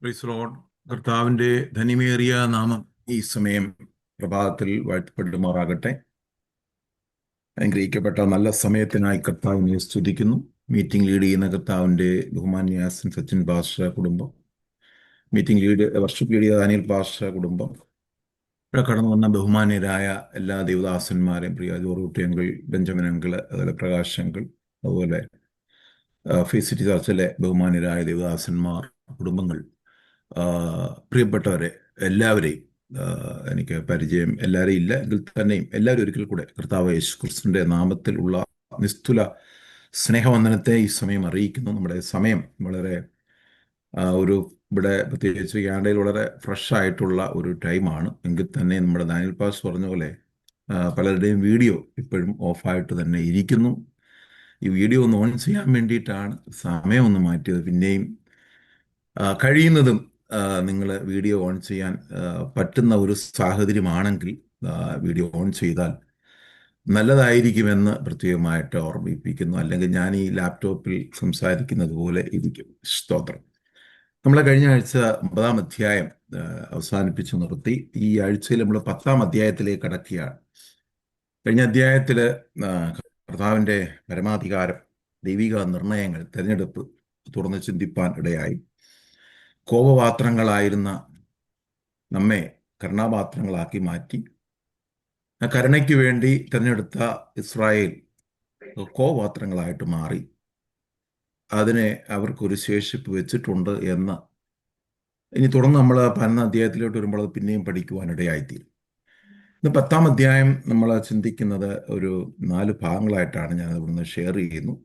Praise Lord. കർത്താവിൻ്റെ ധന്യമേറിയ നാമം ഈ സമയം പ്രഭാതത്തിൽ വാഴ്ത്തപ്പെടുമാറാകട്ടെ. അനുഗ്രഹിക്കപ്പെട്ട നല്ല സമയത്തിനായി കർത്താവിനെ സ്തുതിക്കുന്നു. മീറ്റിംഗ് ലീഡ് ചെയ്യുന്ന കർത്താവിൻ്റെ ബഹുമാന്യ സച്ചിൻ പാഷ കുടുംബം, വർഷിപ്പ് ലീഡ് ചെയ്ത അനിൽ പാഷ കുടുംബം, ഇവിടെ കടന്നു വന്ന ബഹുമാന്യരായ എല്ലാ ദേവദാസന്മാരെയും, പ്രിയ ജോറൂട്ടി അങ്കിൾ, ബെഞ്ചമിൻ അങ്കിൾ, അതുപോലെ പ്രകാശ് അങ്കിൾ, അതുപോലെ ഫേസിറ്റി ചർച്ചിലെ ബഹുമാന്യരായ ദേവദാസന്മാർ, കുടുംബങ്ങൾ, പ്രിയപ്പെട്ടവരെ എല്ലാവരെയും എനിക്ക് പരിചയം എല്ലാവരെയും ഇല്ല എങ്കിൽ തന്നെയും എല്ലാവരും ഒരിക്കൽ കൂടെ കർത്താവ് യേശു ക്രിസ്തുവിൻ്റെ നാമത്തിൽ ഉള്ള നിസ്തുല സ്നേഹവന്ദനത്തെ ഈ സമയം അറിയിക്കുന്നു. നമ്മുടെ സമയം വളരെ ഇവിടെ പ്രത്യേകിച്ച് കാനഡയിൽ വളരെ ഫ്രഷ് ആയിട്ടുള്ള ഒരു ടൈമാണ്. എങ്കിൽ തന്നെ നമ്മുടെ ദാനിയൽ പാസ് പറഞ്ഞ പോലെ പലരുടെയും വീഡിയോ ഇപ്പോഴും ഓഫായിട്ട് തന്നെ ഇരിക്കുന്നു. ഈ വീഡിയോ ഒന്ന് ഓൺ ചെയ്യാൻ വേണ്ടിയിട്ടാണ് സമയം ഒന്ന് മാറ്റിയത്. പിന്നെയും കഴിയുന്നതും നിങ്ങൾ വീഡിയോ ഓൺ ചെയ്യാൻ പറ്റുന്ന ഒരു സാഹചര്യമാണെങ്കിൽ വീഡിയോ ഓൺ ചെയ്താൽ നല്ലതായിരിക്കുമെന്ന് പ്രത്യേകമായിട്ട് ഓർമ്മിപ്പിക്കുന്നു. അല്ലെങ്കിൽ ഞാൻ ഈ ലാപ്ടോപ്പിൽ സംസാരിക്കുന്നത് പോലെ ഇരിക്കും. സ്തോത്രം. നമ്മൾ കഴിഞ്ഞ ആഴ്ച 9-ാം അധ്യായം അവസാനിപ്പിച്ചു നിർത്തി. ഈ ആഴ്ചയിൽ നമ്മൾ 10-ാം അധ്യായത്തിലേക്ക് കടക്കുകയാണ്. കഴിഞ്ഞ അധ്യായത്തിൽ കർത്താവിൻ്റെ പരമാധികാരം, ദൈവിക നിർണയങ്ങൾ, തിരഞ്ഞെടുപ്പ് തുറന്ന് ചിന്തിപ്പാൻ ഇടയായി. കോപപാത്രങ്ങളായിരുന്ന നമ്മെ കരുണാപാത്രങ്ങളാക്കി മാറ്റി. ആ കരുണയ്ക്ക് വേണ്ടി തിരഞ്ഞെടുത്ത ഇസ്രായേൽ കോപപാത്രങ്ങളായിട്ട് മാറി. അതിനെ അവർക്കൊരു ശേഷിപ്പ് വെച്ചിട്ടുണ്ട് എന്ന് ഇനി തുടർന്ന് നമ്മൾ 11-ാം അധ്യായത്തിലോട്ട് വരുമ്പോൾ അത് പിന്നെയും പഠിക്കുവാനിടയായിത്തീരും. ഇന്ന് 10-ാം അധ്യായം നമ്മൾ ചിന്തിക്കുന്നത് ഒരു 4 ഭാഗങ്ങളായിട്ടാണ്. ഞാനത് ഇവിടുന്ന് ഷെയർ ചെയ്യുന്നു.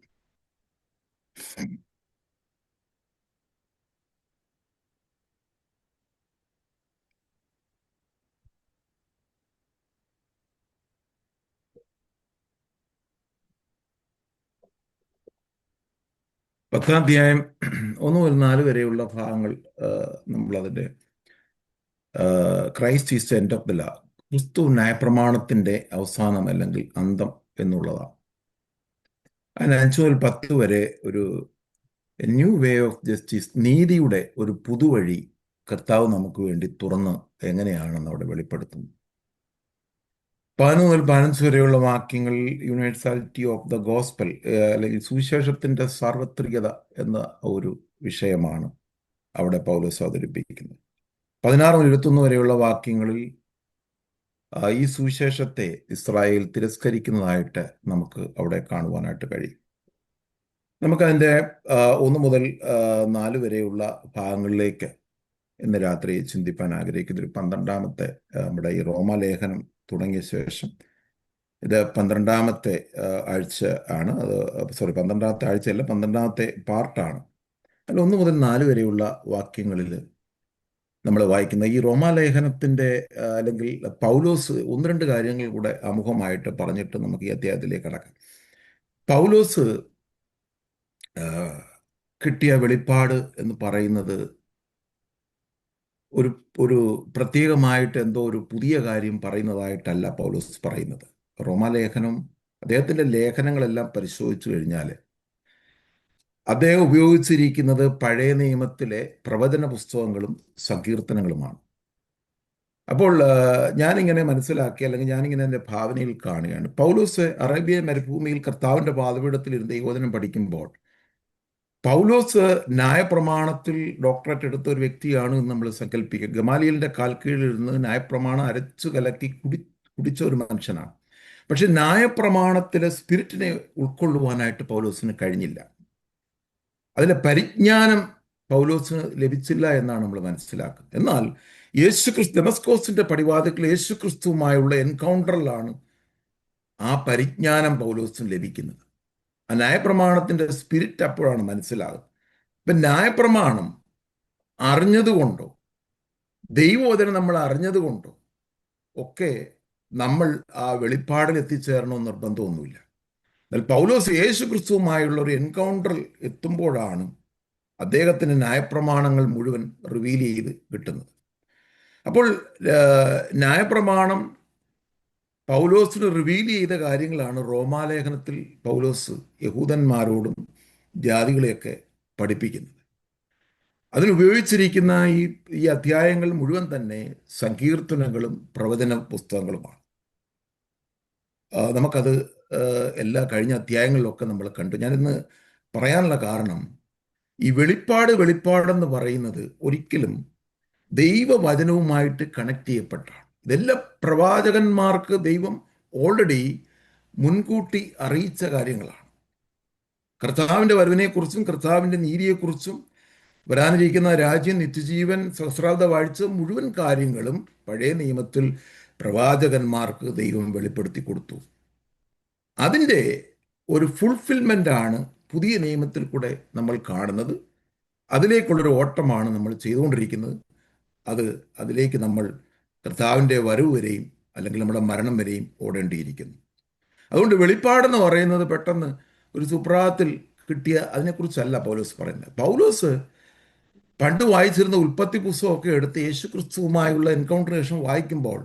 പത്താം അധ്യായം 1 മുതൽ 4 വരെയുള്ള ഭാഗങ്ങൾ നമ്മളതിൻ്റെ Christ is the end of the law, ക്രിസ്തു ന്യായപ്രമാണത്തിൻ്റെ അവസാനം അല്ലെങ്കിൽ അന്തം എന്നുള്ളതാണ്. അതിന് 5 മുതൽ 10 വരെ ഒരു ന്യൂ വേ ഓഫ് ജസ്റ്റിസ്, നീതിയുടെ ഒരു പുതുവഴി കർത്താവ് നമുക്ക് വേണ്ടി തുറന്ന് എങ്ങനെയാണെന്ന് അവിടെ വെളിപ്പെടുത്തുന്നു. 11 മുതൽ 15 വരെയുള്ള വാക്യങ്ങൾ യൂണിവേഴ്സാലിറ്റി ഓഫ് ദ ഗോസ്പൽ അല്ലെങ്കിൽ സുവിശേഷത്തിൻ്റെ സാർവത്രികത എന്ന ഒരു വിഷയമാണ് അവിടെ പൗലോസ് അവതരിപ്പിക്കുന്നത്. 16 മുതൽ 21 വരെയുള്ള വാക്യങ്ങളിൽ ഈ സുവിശേഷത്തെ ഇസ്രായേൽ തിരസ്കരിക്കുന്നതായിട്ട് നമുക്ക് അവിടെ കാണുവാനായിട്ട് കഴിയും. നമുക്കതിൻ്റെ 1 മുതൽ 4 വരെയുള്ള ഭാഗങ്ങളിലേക്ക് ഇന്ന് രാത്രി ചിന്തിപ്പാൻ ആഗ്രഹിക്കുന്ന ഒരു 12-ാമത്തെ നമ്മുടെ ഈ റോമാലേഖനം തുടങ്ങിയ ശേഷം ഇത് 12-ാമത്തെ ആഴ്ച ആണ്. 12-ാമത്തെ ആഴ്ചയല്ല, 12-ാമത്തെ പാർട്ടാണ്. അതിൽ 1 മുതൽ 4 വരെയുള്ള വാക്യങ്ങളിൽ നമ്മൾ വായിക്കുന്ന ഈ റോമാലേഖനത്തിൻ്റെ അല്ലെങ്കിൽ പൗലോസ് 1-2 കാര്യങ്ങൾ കൂടെ ആമുഖമായിട്ട് പറഞ്ഞിട്ട് നമുക്ക് ഈ അധ്യായത്തിലേക്ക് കടക്കാം. പൗലോസ് കിട്ടിയ വെളിപ്പാട് എന്ന് പറയുന്നത് ഒരു പ്രത്യേകമായിട്ട് എന്തോ ഒരു പുതിയ കാര്യം പറയുന്നതായിട്ടല്ല പൗലോസ് പറയുന്നത്. റോമാലേഖനം, അദ്ദേഹത്തിൻ്റെ ലേഖനങ്ങളെല്ലാം പരിശോധിച്ചു കഴിഞ്ഞാൽ അദ്ദേഹം ഉപയോഗിച്ചിരിക്കുന്നത് പഴയ നിയമത്തിലെ പ്രവചന പുസ്തകങ്ങളും സങ്കീർത്തനങ്ങളുമാണ്. അപ്പോൾ ഞാനിങ്ങനെ മനസ്സിലാക്കി, അല്ലെങ്കിൽ ഞാനിങ്ങനെ എൻ്റെ ഭാവനയിൽ കാണുകയാണ്, പൗലോസ് അറേബ്യ മരുഭൂമിയിൽ കർത്താവിൻ്റെ പാദപീഠത്തിൽ ദൈവവചനം പഠിക്കുമ്പോൾ പൗലോസ് ന്യായപ്രമാണത്തിൽ ഡോക്ടറേറ്റ് എടുത്ത ഒരു വ്യക്തിയാണ് എന്ന് നമ്മൾ സങ്കല്പിക്കുക. ഗമാലിയലിൻ്റെ കാൽക്കീഴിലിരുന്ന് ന്യായപ്രമാണം അരച്ചു കലക്കി കുടിച്ച ഒരു മനുഷ്യനാണ്. പക്ഷെ ന്യായപ്രമാണത്തിലെ സ്പിരിറ്റിനെ ഉൾക്കൊള്ളുവാനായിട്ട് പൗലോസിന് കഴിഞ്ഞില്ല. അതിലെ പരിജ്ഞാനം പൗലോസിന് ലഭിച്ചില്ല എന്നാണ് നമ്മൾ മനസ്സിലാക്കുന്നത്. എന്നാൽ യേശുക്രിസ്തു ദമസ്കോസിൻ്റെ പടിവാതിൽക്കൽ യേശുക്രിസ്തുവുമായുള്ള എൻകൗണ്ടറിലാണ് ആ പരിജ്ഞാനം പൗലോസിന് ലഭിക്കുന്നത്. ആ ന്യായപ്രമാണത്തിൻ്റെ സ്പിരിറ്റ് അപ്പോഴാണ് മനസ്സിലാകുന്നത്. ഇപ്പം ന്യായപ്രമാണം അറിഞ്ഞതുകൊണ്ടോ ദൈവവചനം നമ്മൾ അറിഞ്ഞതുകൊണ്ടോ ഒക്കെ നമ്മൾ ആ വെളിപ്പാടിൽ എത്തിച്ചേരണമെന്ന് നിർബന്ധമൊന്നുമില്ല. എന്നാൽ പൗലോസ് യേശു ക്രിസ്തുവുമായുള്ള ഒരു എൻകൗണ്ടറിൽ എത്തുമ്പോഴാണ് അദ്ദേഹത്തിന് ന്യായപ്രമാണങ്ങൾ മുഴുവൻ റിവീൽ ചെയ്ത് കിട്ടുന്നത്. അപ്പോൾ ന്യായപ്രമാണം പൗലോസിന് റിവീൽ ചെയ്ത കാര്യങ്ങളാണ് റോമാലേഖനത്തിൽ പൗലോസ് യഹൂദന്മാരോടും ജാതികളെയൊക്കെ പഠിപ്പിക്കുന്നത്. അതിനുപയോഗിച്ചിരിക്കുന്ന ഈ അധ്യായങ്ങൾ മുഴുവൻ തന്നെ സങ്കീർത്തനങ്ങളും പ്രവചന പുസ്തകങ്ങളുമാണ്. നമുക്കത് എല്ലാ കഴിഞ്ഞ അധ്യായങ്ങളിലൊക്കെ നമ്മൾ കണ്ടു. ഞാനിന്ന് പറയാനുള്ള കാരണം, ഈ വെളിപ്പാടെന്ന് പറയുന്നത് ഒരിക്കലും ദൈവവചനവുമായിട്ട് കണക്ട് ചെയ്യപ്പെട്ടാണ്. ഇതെല്ലാം പ്രവാചകന്മാർക്ക് ദൈവം ഓൾറെഡി മുൻകൂട്ടി അറിയിച്ച കാര്യങ്ങളാണ്. കർത്താവിൻ്റെ വരവിനെക്കുറിച്ചും കർത്താവിൻ്റെ നീതിയെക്കുറിച്ചും വരാനിരിക്കുന്ന രാജ്യം, നിത്യജീവൻ, സഹസ്രാബ്ദ വാഴ്ച, മുഴുവൻ കാര്യങ്ങളും പഴയ നിയമത്തിൽ പ്രവാചകന്മാർക്ക് ദൈവം വെളിപ്പെടുത്തി കൊടുത്തു. അതിൻ്റെ ഒരു ഫുൾഫിൽമെൻ്റ് ആണ് പുതിയ നിയമത്തിൽ കൂടെ നമ്മൾ കാണുന്നത്. അതിലേക്കുള്ളൊരു ഓട്ടമാണ് നമ്മൾ ചെയ്തുകൊണ്ടിരിക്കുന്നത്. അതിലേക്ക് നമ്മൾ കർത്താവിൻ്റെ വരവ് വരെയും അല്ലെങ്കിൽ നമ്മുടെ മരണം വരെയും ഓടേണ്ടിയിരിക്കുന്നു. അതുകൊണ്ട് വെളിപ്പാടെന്ന് പറയുന്നത് പെട്ടെന്ന് ഒരു സുപ്രഭാതത്തിൽ കിട്ടിയ അതിനെക്കുറിച്ചല്ല പൗലോസ് പറയുന്നത്. പൗലോസ് പണ്ട് വായിച്ചിരുന്ന ഉൽപ്പത്തി പുസ്തകമൊക്കെ എടുത്ത് യേശു ക്രിസ്തുവുമായുള്ള എൻകൗണ്ടറേഷൻ വായിക്കുമ്പോൾ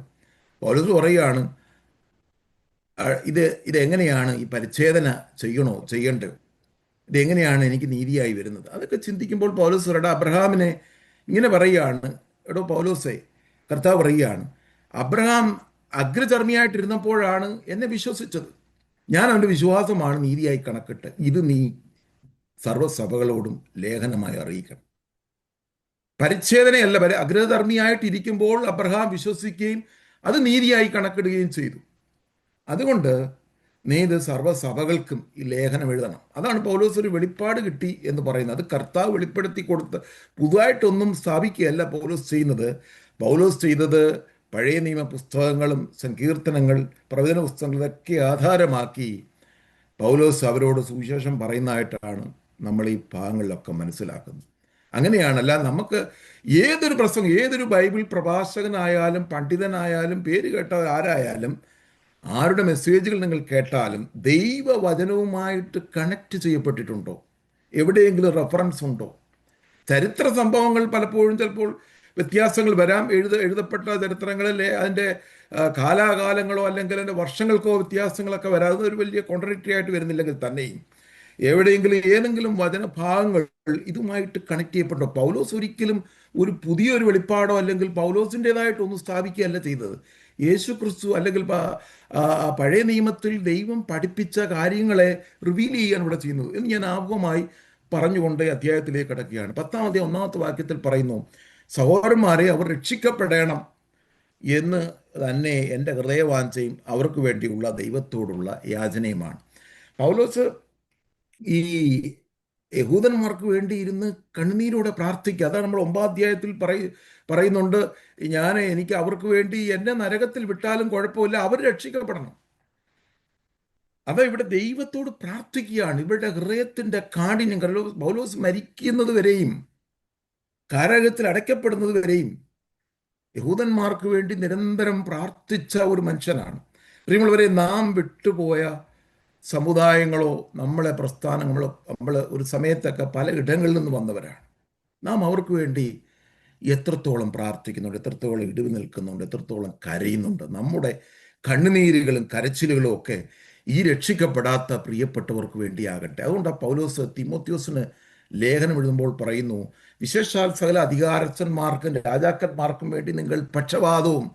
പൗലോസ് പറയുകയാണ്, ഇതെങ്ങനെയാണ് ഈ പരിച്ഛേദന ചെയ്യേണ്ടത്, ഇതെങ്ങനെയാണ് എനിക്ക് നീതിയായി വരുന്നത്. അതൊക്കെ ചിന്തിക്കുമ്പോൾ പൗലോസ് പറയട്ടെ, അബ്രഹാമിനെ ഇങ്ങനെ പറയുകയാണ്, എടോ പൗലോസേ, കർത്താവ് പറയുകയാണ്, അബ്രഹാം അഗ്രചർമ്മിയായിട്ടിരുന്നപ്പോഴാണ് എന്നെ വിശ്വസിച്ചത്. ഞാൻ അവൻ്റെ വിശ്വാസമാണ് നീതിയായി കണക്കിട്ട്. ഇത് നീ സർവ്വസഭകളോടും ലേഖനമായി അറിയിക്കണം. പരിച്ഛേദനയല്ല, അഗ്രധർമ്മിയായിട്ടിരിക്കുമ്പോൾ അബ്രഹാം വിശ്വസിക്കുകയും അത് നീതിയായി കണക്കിടുകയും ചെയ്തു. അതുകൊണ്ട് നീ ഇത് സർവ്വസഭകൾക്കും ഈ ലേഖനം എഴുതണം. അതാണ് പൗലോസ് ഒരു വെളിപ്പാട് കിട്ടി എന്ന് പറയുന്നത്. അത് കർത്താവ് വെളിപ്പെടുത്തി കൊടുത്ത് പുതുതായിട്ടൊന്നും സ്ഥാപിക്കുകയല്ല പൗലോസ് ചെയ്യുന്നത്. പൗലോസ് ചെയ്തത് പഴയ നിയമ പുസ്തകങ്ങളും സങ്കീർത്തനങ്ങൾ, പ്രവചന പുസ്തകങ്ങൾ ഇതൊക്കെ ആധാരമാക്കി പൗലോസ് അവരോട് സുവിശേഷം പറയുന്നതായിട്ടാണ് നമ്മൾ ഈ ഭാഗങ്ങളിലൊക്കെ മനസ്സിലാക്കുന്നത്. അങ്ങനെയാണ്. അല്ല, നമുക്ക് ഏതൊരു പ്രസംഗം, ഏതൊരു ബൈബിൾ പ്രഭാഷകനായാലും പണ്ഡിതനായാലും പേര് കേട്ട ആരായാലും ആരുടെ മെസ്സേജുകൾ നിങ്ങൾ കേട്ടാലും ദൈവവചനവുമായിട്ട് കണക്ട് ചെയ്യപ്പെട്ടിട്ടുണ്ടോ? എവിടെയെങ്കിലും റെഫറൻസ് ഉണ്ടോ? ചരിത്ര സംഭവങ്ങൾ പലപ്പോഴും ചിലപ്പോൾ വ്യത്യാസങ്ങൾ വരാം. എഴുതപ്പെട്ട ചരിത്രങ്ങളിലെ അതിൻ്റെ കാലാകാലങ്ങളോ അല്ലെങ്കിൽ അതിൻ്റെ വർഷങ്ങൾക്കോ വ്യത്യാസങ്ങളൊക്കെ വരാതെ ഒരു വലിയ കോൺട്രഡിക്ടറി ആയിട്ട് വരുന്നില്ലെങ്കിൽ തന്നെയും എവിടെയെങ്കിലും ഏതെങ്കിലും വചനഭാഗങ്ങൾ ഇതുമായിട്ട് കണക്ട് ചെയ്യപ്പെട്ടോ? പൗലോസ് ഒരിക്കലും ഒരു പുതിയൊരു വെളിപ്പാടോ അല്ലെങ്കിൽ പൗലോസിൻ്റെതായിട്ടൊന്നും സ്ഥാപിക്കുകയല്ല ചെയ്തത്. യേശു ക്രിസ്തു അല്ലെങ്കിൽ പഴയ നിയമത്തിൽ ദൈവം പഠിപ്പിച്ച കാര്യങ്ങളെ റിവീൽ ചെയ്യാൻ ഇവിടെ ചെയ്യുന്നത് എന്ന് ഞാൻ ആമുഖമായി പറഞ്ഞുകൊണ്ട് അധ്യായത്തിലേക്ക് കടക്കുകയാണ്. 10-ാം അധ്യായം 1-ാമത്തെ വാക്യത്തിൽ പറയുന്നു, സഹോദരന്മാരെ, അവർ രക്ഷിക്കപ്പെടണം എന്ന് തന്നെ എൻ്റെ ഹൃദയവാഞ്ചയും അവർക്ക് വേണ്ടിയുള്ള ദൈവത്തോടുള്ള യാചനയുമാണ്. പൗലോസ് ഈ യഹൂദന്മാർക്ക് വേണ്ടി ഇരുന്ന് കണ്ണുനീരോടെ പ്രാർത്ഥിക്കുക. അതാണ് നമ്മൾ 9-ാം അധ്യായത്തിൽ പറയുന്നുണ്ട്, എനിക്ക് അവർക്ക് വേണ്ടി എന്നെ നരകത്തിൽ വിട്ടാലും കുഴപ്പമില്ല, അവർ രക്ഷിക്കപ്പെടണം. അതാ ഇവിടെ ദൈവത്തോട് പ്രാർത്ഥിക്കുകയാണ്. ഇവരുടെ ഹൃദയത്തിൻ്റെ കാഠിന്യം, പൗലോസ് മരിക്കുന്നത് വരെയും കാരാഗൃഹത്തിൽ അടയ്ക്കപ്പെടുന്നത് വരെയും യഹൂദന്മാർക്ക് വേണ്ടി നിരന്തരം പ്രാർത്ഥിച്ച ഒരു മനുഷ്യനാണ്. പ്രിയമുള്ളവരെ, നാം വിട്ടുപോയ സമുദായങ്ങളോ നമ്മളെ പ്രസ്ഥാനങ്ങളോ നമ്മൾ ഒരു സമയത്തൊക്കെ പല ഇടങ്ങളിൽ നിന്ന് വന്നവരാണ്. നാം അവർക്ക് വേണ്ടി എത്രത്തോളം പ്രാർത്ഥിക്കുന്നുണ്ട്, എത്രത്തോളം ഇടിവ് നിൽക്കുന്നുണ്ട്, എത്രത്തോളം കരയുന്നുണ്ട്. നമ്മുടെ കണ്ണുനീരുകളും കരച്ചിലുകളും ഒക്കെ ഈ രക്ഷിക്കപ്പെടാത്ത പ്രിയപ്പെട്ടവർക്ക് വേണ്ടിയാകട്ടെ. അതുകൊണ്ടാണ് പൗലോസ് തിമോത്തിയോസിന് ലേഖനം എഴുതുമ്പോൾ പറയുന്നു, വിശേഷാൽ സകല അധികാരസ്ഥന്മാർക്കും രാജാക്കന്മാർക്കും വേണ്ടി നിങ്ങൾ പക്ഷപാതവും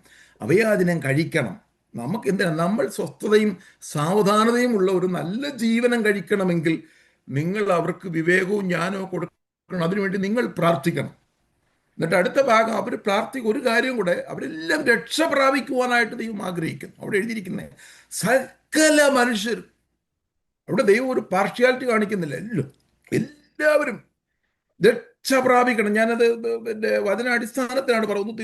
അഭയാചനം കഴിക്കണം. നമുക്ക് എന്തിനാണ്? നമ്മൾ സ്വസ്ഥതയും സാവധാനതയും ഉള്ള ഒരു നല്ല ജീവനം കഴിക്കണമെങ്കിൽ നിങ്ങൾ അവർക്ക് വിവേകവും ജ്ഞാനവും കൊടുക്കണം. അതിനുവേണ്ടി നിങ്ങൾ പ്രാർത്ഥിക്കണം. എന്നിട്ട് അടുത്ത ഭാഗം അവർ ഒരു കാര്യം കൂടെ, അവരെല്ലാം രക്ഷ പ്രാപിക്കുവാനായിട്ട് ദൈവം ആഗ്രഹിക്കുന്നു. അവിടെ എഴുതിയിരിക്കുന്നത് സകല മനുഷ്യർ. അവിടെ ദൈവം ഒരു പാർഷ്യാലിറ്റി കാണിക്കുന്നില്ല. എല്ലാവരും രക്ഷ പ്രാപിക്കണം. ഞാനത് എൻ്റെ വചന അടിസ്ഥാനത്തിലാണ് പറയുന്നത്.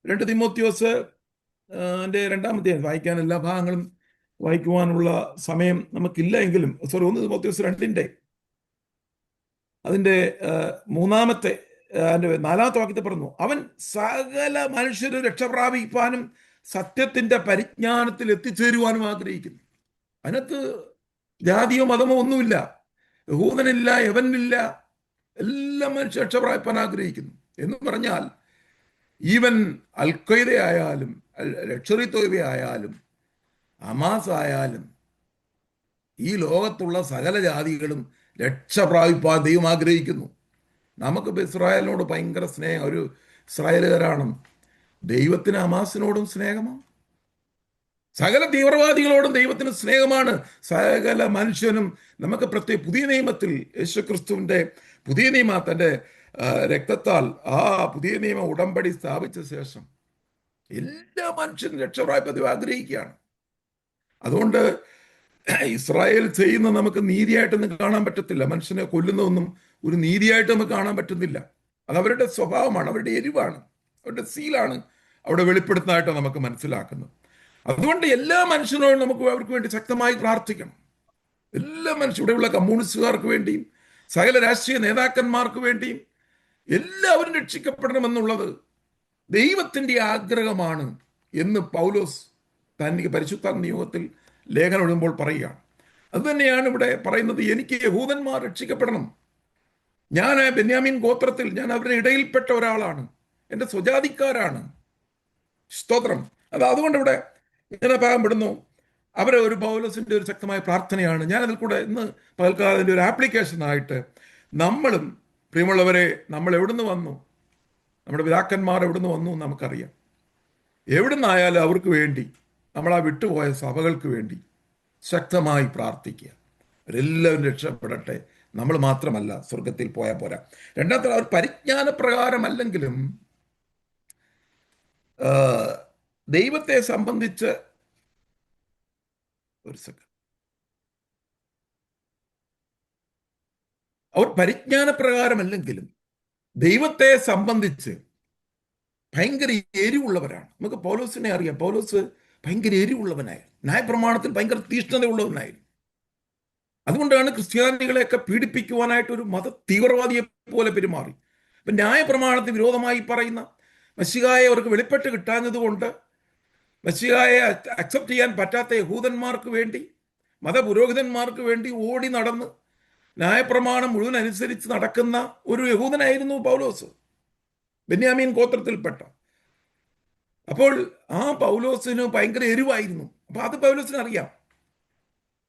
2 തിമോത്തിയോസ് എൻ്റെ 2-ാം അധ്യായം വായിക്കാൻ എല്ലാ ഭാഗങ്ങളും വായിക്കുവാനുള്ള സമയം നമുക്കില്ല എങ്കിലും 1 തിമോത്തിയോസ് 2 അതിൻ്റെ 3-ാമത്തെ അതിൻ്റെ 4-ാമത്തെ വാക്യത്തിൽ പറഞ്ഞു, അവൻ സകല മനുഷ്യർ രക്ഷ പ്രാപിപ്പാനും സത്യത്തിൻ്റെ പരിജ്ഞാനത്തിൽ എത്തിച്ചേരുവാനും ആഗ്രഹിക്കുന്നു. അതിനകത്ത് ജാതിയോ മതമോ ഒന്നുമില്ല, യഹൂദനില്ല, യവനില്ല, എല്ലാ മനുഷ്യർ രക്ഷ പ്രാപിപ്പാൻ ആഗ്രഹിക്കുന്നു. എന്ന് പറഞ്ഞാൽ ഈവൻ അൽ-ഖ്വയ്ദ ആയാലും ലക്ഷറി തോയ്ബ ആയാലും ഹമാസ് ആയാലും ഈ ലോകത്തുള്ള സകല ജാതികളും രക്ഷ പ്രാപിപ്പാൻ ദൈവം ആഗ്രഹിക്കുന്നു. നമുക്കിപ്പോൾ ഇസ്രായേലിനോട് ഭയങ്കര സ്നേഹം, ഒരു ഇസ്രായേലുകാരാണ്. ദൈവത്തിന് ഹമാസിനോടും സ്നേഹമാണ്. സകല തീവ്രവാദികളോടും ദൈവത്തിന് സ്നേഹമാണ്. സകല മനുഷ്യനും നമുക്ക് പ്രത്യേക പുതിയ നിയമത്തിൽ യേശുക്രിസ്തുവിന്റെ പുതിയ നിയമ തന്റെ രക്തത്താൽ ആ പുതിയ നിയമ ഉടമ്പടി സ്ഥാപിച്ച ശേഷം എല്ലാ മനുഷ്യനും രക്ഷപ്രാപ്തി ആഗ്രഹിക്കുകയാണ്. അതുകൊണ്ട് ഇസ്രായേൽ ചെയ്യുന്ന നമുക്ക് നീതിയായിട്ടൊന്നും കാണാൻ പറ്റത്തില്ല. മനുഷ്യനെ കൊല്ലുന്നതൊന്നും ഒരു നീതിയായിട്ട് നമുക്ക് കാണാൻ പറ്റുന്നില്ല. അത് അവരുടെ സ്വഭാവമാണ്, അവരുടെ എരിവാണ്, അവരുടെ സീലാണ് അവിടെ വെളിപ്പെടുത്തുന്നതായിട്ട് നമുക്ക് മനസ്സിലാക്കുന്നത്. അതുകൊണ്ട് എല്ലാ മനുഷ്യരോടും നമുക്ക് അവർക്ക് വേണ്ടി ശക്തമായി പ്രാർത്ഥിക്കണം. എല്ലാ മനുഷ്യരും, ഇവിടെയുള്ള കമ്മ്യൂണിസ്റ്റുകാർക്ക് വേണ്ടിയും സകല രാഷ്ട്രീയ നേതാക്കന്മാർക്ക് വേണ്ടിയും എല്ലാവരും രക്ഷിക്കപ്പെടണമെന്നുള്ളത് ദൈവത്തിന്റെ ആഗ്രഹമാണ് എന്ന് പൗലോസ് തനിക്ക് പരിശുദ്ധ നിയോഗത്തിൽ ലേഖനം എഴുതുമ്പോൾ പറയുകയാണ്. അതുതന്നെയാണ് ഇവിടെ പറയുന്നത്. എനിക്ക് യഹൂദന്മാർ രക്ഷിക്കപ്പെടണം. ഞാൻ ബെന്യാമീൻ ഗോത്രത്തിൽ, ഞാൻ അവരുടെ ഇടയിൽപ്പെട്ട ഒരാളാണ്, എൻ്റെ സ്വജാതിക്കാരാണ്. സ്തോത്രം. അതുകൊണ്ട് ഇവിടെ ഇങ്ങനെ ഭാഗം പെടുന്നു. അവരെ ഒരു പൗലോസിന്റെ ഒരു ശക്തമായ പ്രാർത്ഥനയാണ്. ഞാൻ അതിൽ കൂടെ ഇന്ന് പകൽക്കാലത്തിൻ്റെ ഒരു ആപ്ലിക്കേഷനായിട്ട് നമ്മളും, പ്രിയമുള്ളവരെ, നമ്മൾ എവിടുന്ന് വന്നു, നമ്മുടെ പിതാക്കന്മാർ എവിടുന്ന് വന്നു നമുക്കറിയാം. എവിടുന്നായാലും അവർക്ക് വേണ്ടി, നമ്മൾ ആ വിട്ടുപോയ സഭകൾക്ക് വേണ്ടി ശക്തമായി പ്രാർത്ഥിക്കുക. അവരെല്ലാവരും രക്ഷപ്പെടട്ടെ. നമ്മൾ മാത്രമല്ല സ്വർഗത്തിൽ പോയാൽ പോരാ. രണ്ടാമത്തെ, അവർ പരിജ്ഞാനപ്രകാരമല്ലെങ്കിലും ദൈവത്തെ സംബന്ധിച്ച് ഒരു സെക്കൻഡ്, അവർ പരിജ്ഞാനപ്രകാരമല്ലെങ്കിലും ദൈവത്തെ സംബന്ധിച്ച് ഭയങ്കര എരിവുള്ളവരാണ്. നമുക്ക് പൗലോസിനെ അറിയാം. പൗലോസ് ഭയങ്കര എരിവുള്ളവനായിരുന്നു. ന്യായപ്രമാണത്തിൽ ഭയങ്കര തീഷ്ണതയുള്ളവനായിരുന്നു. അതുകൊണ്ടാണ് ക്രിസ്ത്യാനികളെയൊക്കെ പീഡിപ്പിക്കുവാനായിട്ട് ഒരു മത തീവ്രവാദിയെ പോലെ പെരുമാറി. ഇപ്പം ന്യായപ്രമാണത്തിന് വിരോധമായി പറയുന്ന മശിഹായെ അവർക്ക് വെളിപ്പെട്ട് കിട്ടാഞ്ഞതുകൊണ്ട് മശിഹായെ അക്സെപ്റ്റ് ചെയ്യാൻ പറ്റാത്ത യഹൂദന്മാർക്ക് വേണ്ടി, മതപുരോഹിതന്മാർക്ക് വേണ്ടി ഓടി നടന്ന് ന്യായപ്രമാണം മുഴുവൻ അനുസരിച്ച് നടക്കുന്ന ഒരു യഹൂദനായിരുന്നു പൗലോസ്, ബെന്യാമീൻ ഗോത്രത്തിൽപ്പെട്ട. അപ്പോൾ ആ പൗലോസിന് ഭയങ്കര എരിവായിരുന്നു. അപ്പൊ അത് പൗലോസിന് അറിയാം.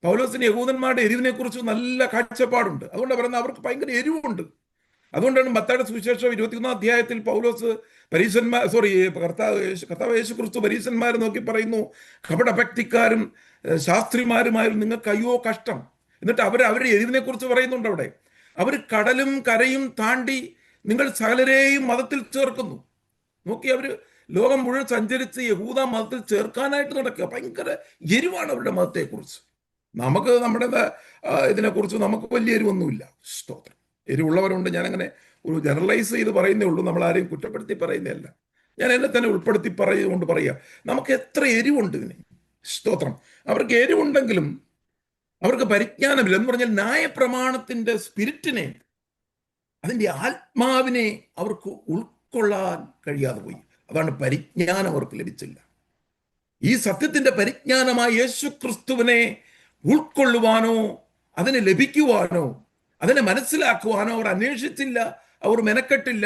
പൗലോസിന് യഹൂദന്മാരുടെ എരിവിനെ കുറിച്ച് നല്ല കാഴ്ചപ്പാടുണ്ട്. അതുകൊണ്ട് പറയുന്നത് അവർക്ക് ഭയങ്കര എരിവുണ്ട്. അതുകൊണ്ടാണ് മത്തായിയുടെ സുവിശേഷം 21 അധ്യായത്തിൽ പൗലോസ് കർത്താവ് യേശു ക്രിസ്തു പരീശന്മാരെ നോക്കി പറയുന്നു, കപടഭക്തിക്കാരും ശാസ്ത്രിമാരുമായാലും നിങ്ങൾക്ക് അയ്യോ കഷ്ടം. എന്നിട്ട് അവരുടെ എരിവിനെ കുറിച്ച് പറയുന്നുണ്ട് അവിടെ. അവർ കടലും കരയും താണ്ടി നിങ്ങൾ സകലരെയും മതത്തിൽ ചേർക്കുന്നു. നോക്കി, അവർ ലോകം മുഴുവൻ സഞ്ചരിച്ച് യഹൂദ മതത്തിൽ ചേർക്കാനായിട്ട് നടക്കുക. ഭയങ്കര എരിവാണ് അവരുടെ മതത്തെക്കുറിച്ച്. നമുക്ക് നമ്മുടെ ഇതിനെക്കുറിച്ച് നമുക്ക് വലിയ എരിവൊന്നുമില്ല. സ്തോത്രം. എരിവുള്ളവരുണ്ട്. ഞാനങ്ങനെ ഒരു ജനറലൈസ് ചെയ്ത് പറയുന്നേ ഉള്ളൂ, നമ്മൾ ആരെയും കുറ്റപ്പെടുത്തി പറയുന്നതല്ല. ഞാൻ എന്നെ തന്നെ ഉൾപ്പെടുത്തി പറയുകൊണ്ട് പറയുക, നമുക്ക് എത്ര എരിവുണ്ട് ഇതിന്. സ്തോത്രം. അവർക്ക് എരിവുണ്ടെങ്കിലും അവർക്ക് പരിജ്ഞാനമില്ല. എന്ന് പറഞ്ഞാൽ ന്യായപ്രമാണത്തിന്റെ സ്പിരിറ്റിനെ, അതിൻ്റെ ആത്മാവിനെ അവർക്ക് ഉൾക്കൊള്ളാൻ കഴിയാതെ പോയി. അതാണ് പരിജ്ഞാനം അവർക്ക് ലഭിച്ചില്ല. ഈ സത്യത്തിന്റെ പരിജ്ഞാനമായ യേശു ക്രിസ്തുവിനെ ഉൾക്കൊള്ളുവാനോ അതിനെ ലഭിക്കുവാനോ അതിനെ മനസ്സിലാക്കുവാനോ അവർ അന്വേഷിച്ചില്ല, അവർ മെനക്കെട്ടില്ല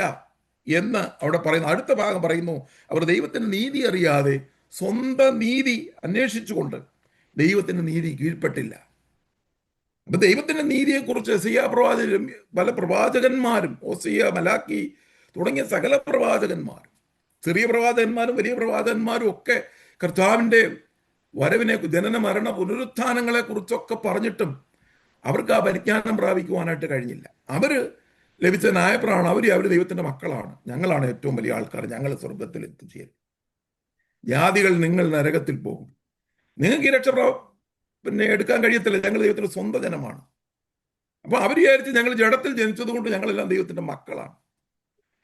എന്ന് അവിടെ പറയുന്നു. അടുത്ത ഭാഗം പറയുന്നു, അവർ ദൈവത്തിന്റെ നീതി അറിയാതെ സ്വന്തം നീതി അന്വേഷിച്ചുകൊണ്ട് ദൈവത്തിന്റെ നീതി കീഴ്പ്പെട്ടില്ല. അപ്പൊ ദൈവത്തിന്റെ നീതിയെക്കുറിച്ച് യെശയ്യാ പ്രവാചകരും പല പ്രവാചകന്മാരും, ഓസിയ, മലാക്കി തുടങ്ങിയ സകല പ്രവാചകന്മാരും, ചെറിയ പ്രവാചകന്മാരും വലിയ പ്രവാചകന്മാരും ഒക്കെ കർത്താവിൻ്റെ വരവിനെ, ജനന മരണ പുനരുത്ഥാനങ്ങളെ കുറിച്ചൊക്കെ പറഞ്ഞിട്ടും അവർക്ക് ആ പരിജ്ഞാനം പ്രാപിക്കുവാനായിട്ട് കഴിഞ്ഞില്ല. അവര് ലഭിച്ച ന്യായപ്രമാണം, അവർ ദൈവത്തിന്റെ മക്കളാണ്, ഞങ്ങളാണ് ഏറ്റവും വലിയ ആൾക്കാർ, ഞങ്ങൾ സ്വർഗത്തിൽ എത്തിച്ചേരും, ജാതികൾ നിങ്ങൾ നരകത്തിൽ പോകും, നിങ്ങൾക്ക് ഈ രക്ഷ എടുക്കാൻ കഴിയത്തില്ല, ഞങ്ങൾ ദൈവത്തിന്റെ സ്വന്തം ജനമാണ്. അപ്പൊ അവർ വിചാരിച്ച് ഞങ്ങൾ ജഡത്തിൽ ജനിച്ചത് കൊണ്ട് ഞങ്ങളെല്ലാം ദൈവത്തിന്റെ മക്കളാണ്,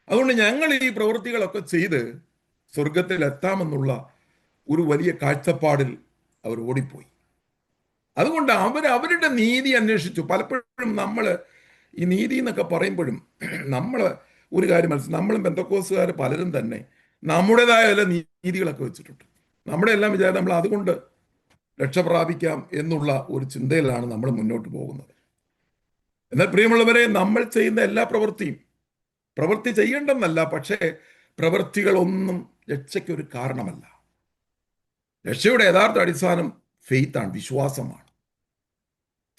അതുകൊണ്ട് ഞങ്ങൾ ഈ പ്രവൃത്തികളൊക്കെ ചെയ്ത് സ്വർഗത്തിൽ എത്താമെന്നുള്ള ഒരു വലിയ കാഴ്ചപ്പാടിൽ അവർ ഓടിപ്പോയി. അതുകൊണ്ട് അവരുടെ നീതി അന്വേഷിച്ചു. പലപ്പോഴും നമ്മൾ ഈ നീതി എന്നൊക്കെ പറയുമ്പോഴും നമ്മൾ ഒരു കാര്യം മനസ്സിലാക്കും, നമ്മളും പെന്തക്കോസ്തുകാർ പലരും തന്നെ നമ്മുടേതായ ചില നീതികളൊക്കെ വെച്ചിട്ടുണ്ട്. നമ്മുടെ എല്ലാം വിചാരം നമ്മൾ അതുകൊണ്ട് രക്ഷ പ്രാപിക്കാം എന്നുള്ള ഒരു ചിന്തയിലാണ് നമ്മൾ മുന്നോട്ട് പോകുന്നത്. എന്നാൽ പ്രിയമുള്ളവരെ, നമ്മൾ ചെയ്യുന്ന എല്ലാ പ്രവൃത്തി ചെയ്യേണ്ടെന്നല്ല, പക്ഷേ പ്രവൃത്തികളൊന്നും രക്ഷയ്ക്കൊരു കാരണമല്ല. രക്ഷയുടെ യഥാർത്ഥ അടിസ്ഥാനം ഫെയ്ത്താണ്, വിശ്വാസമാണ്.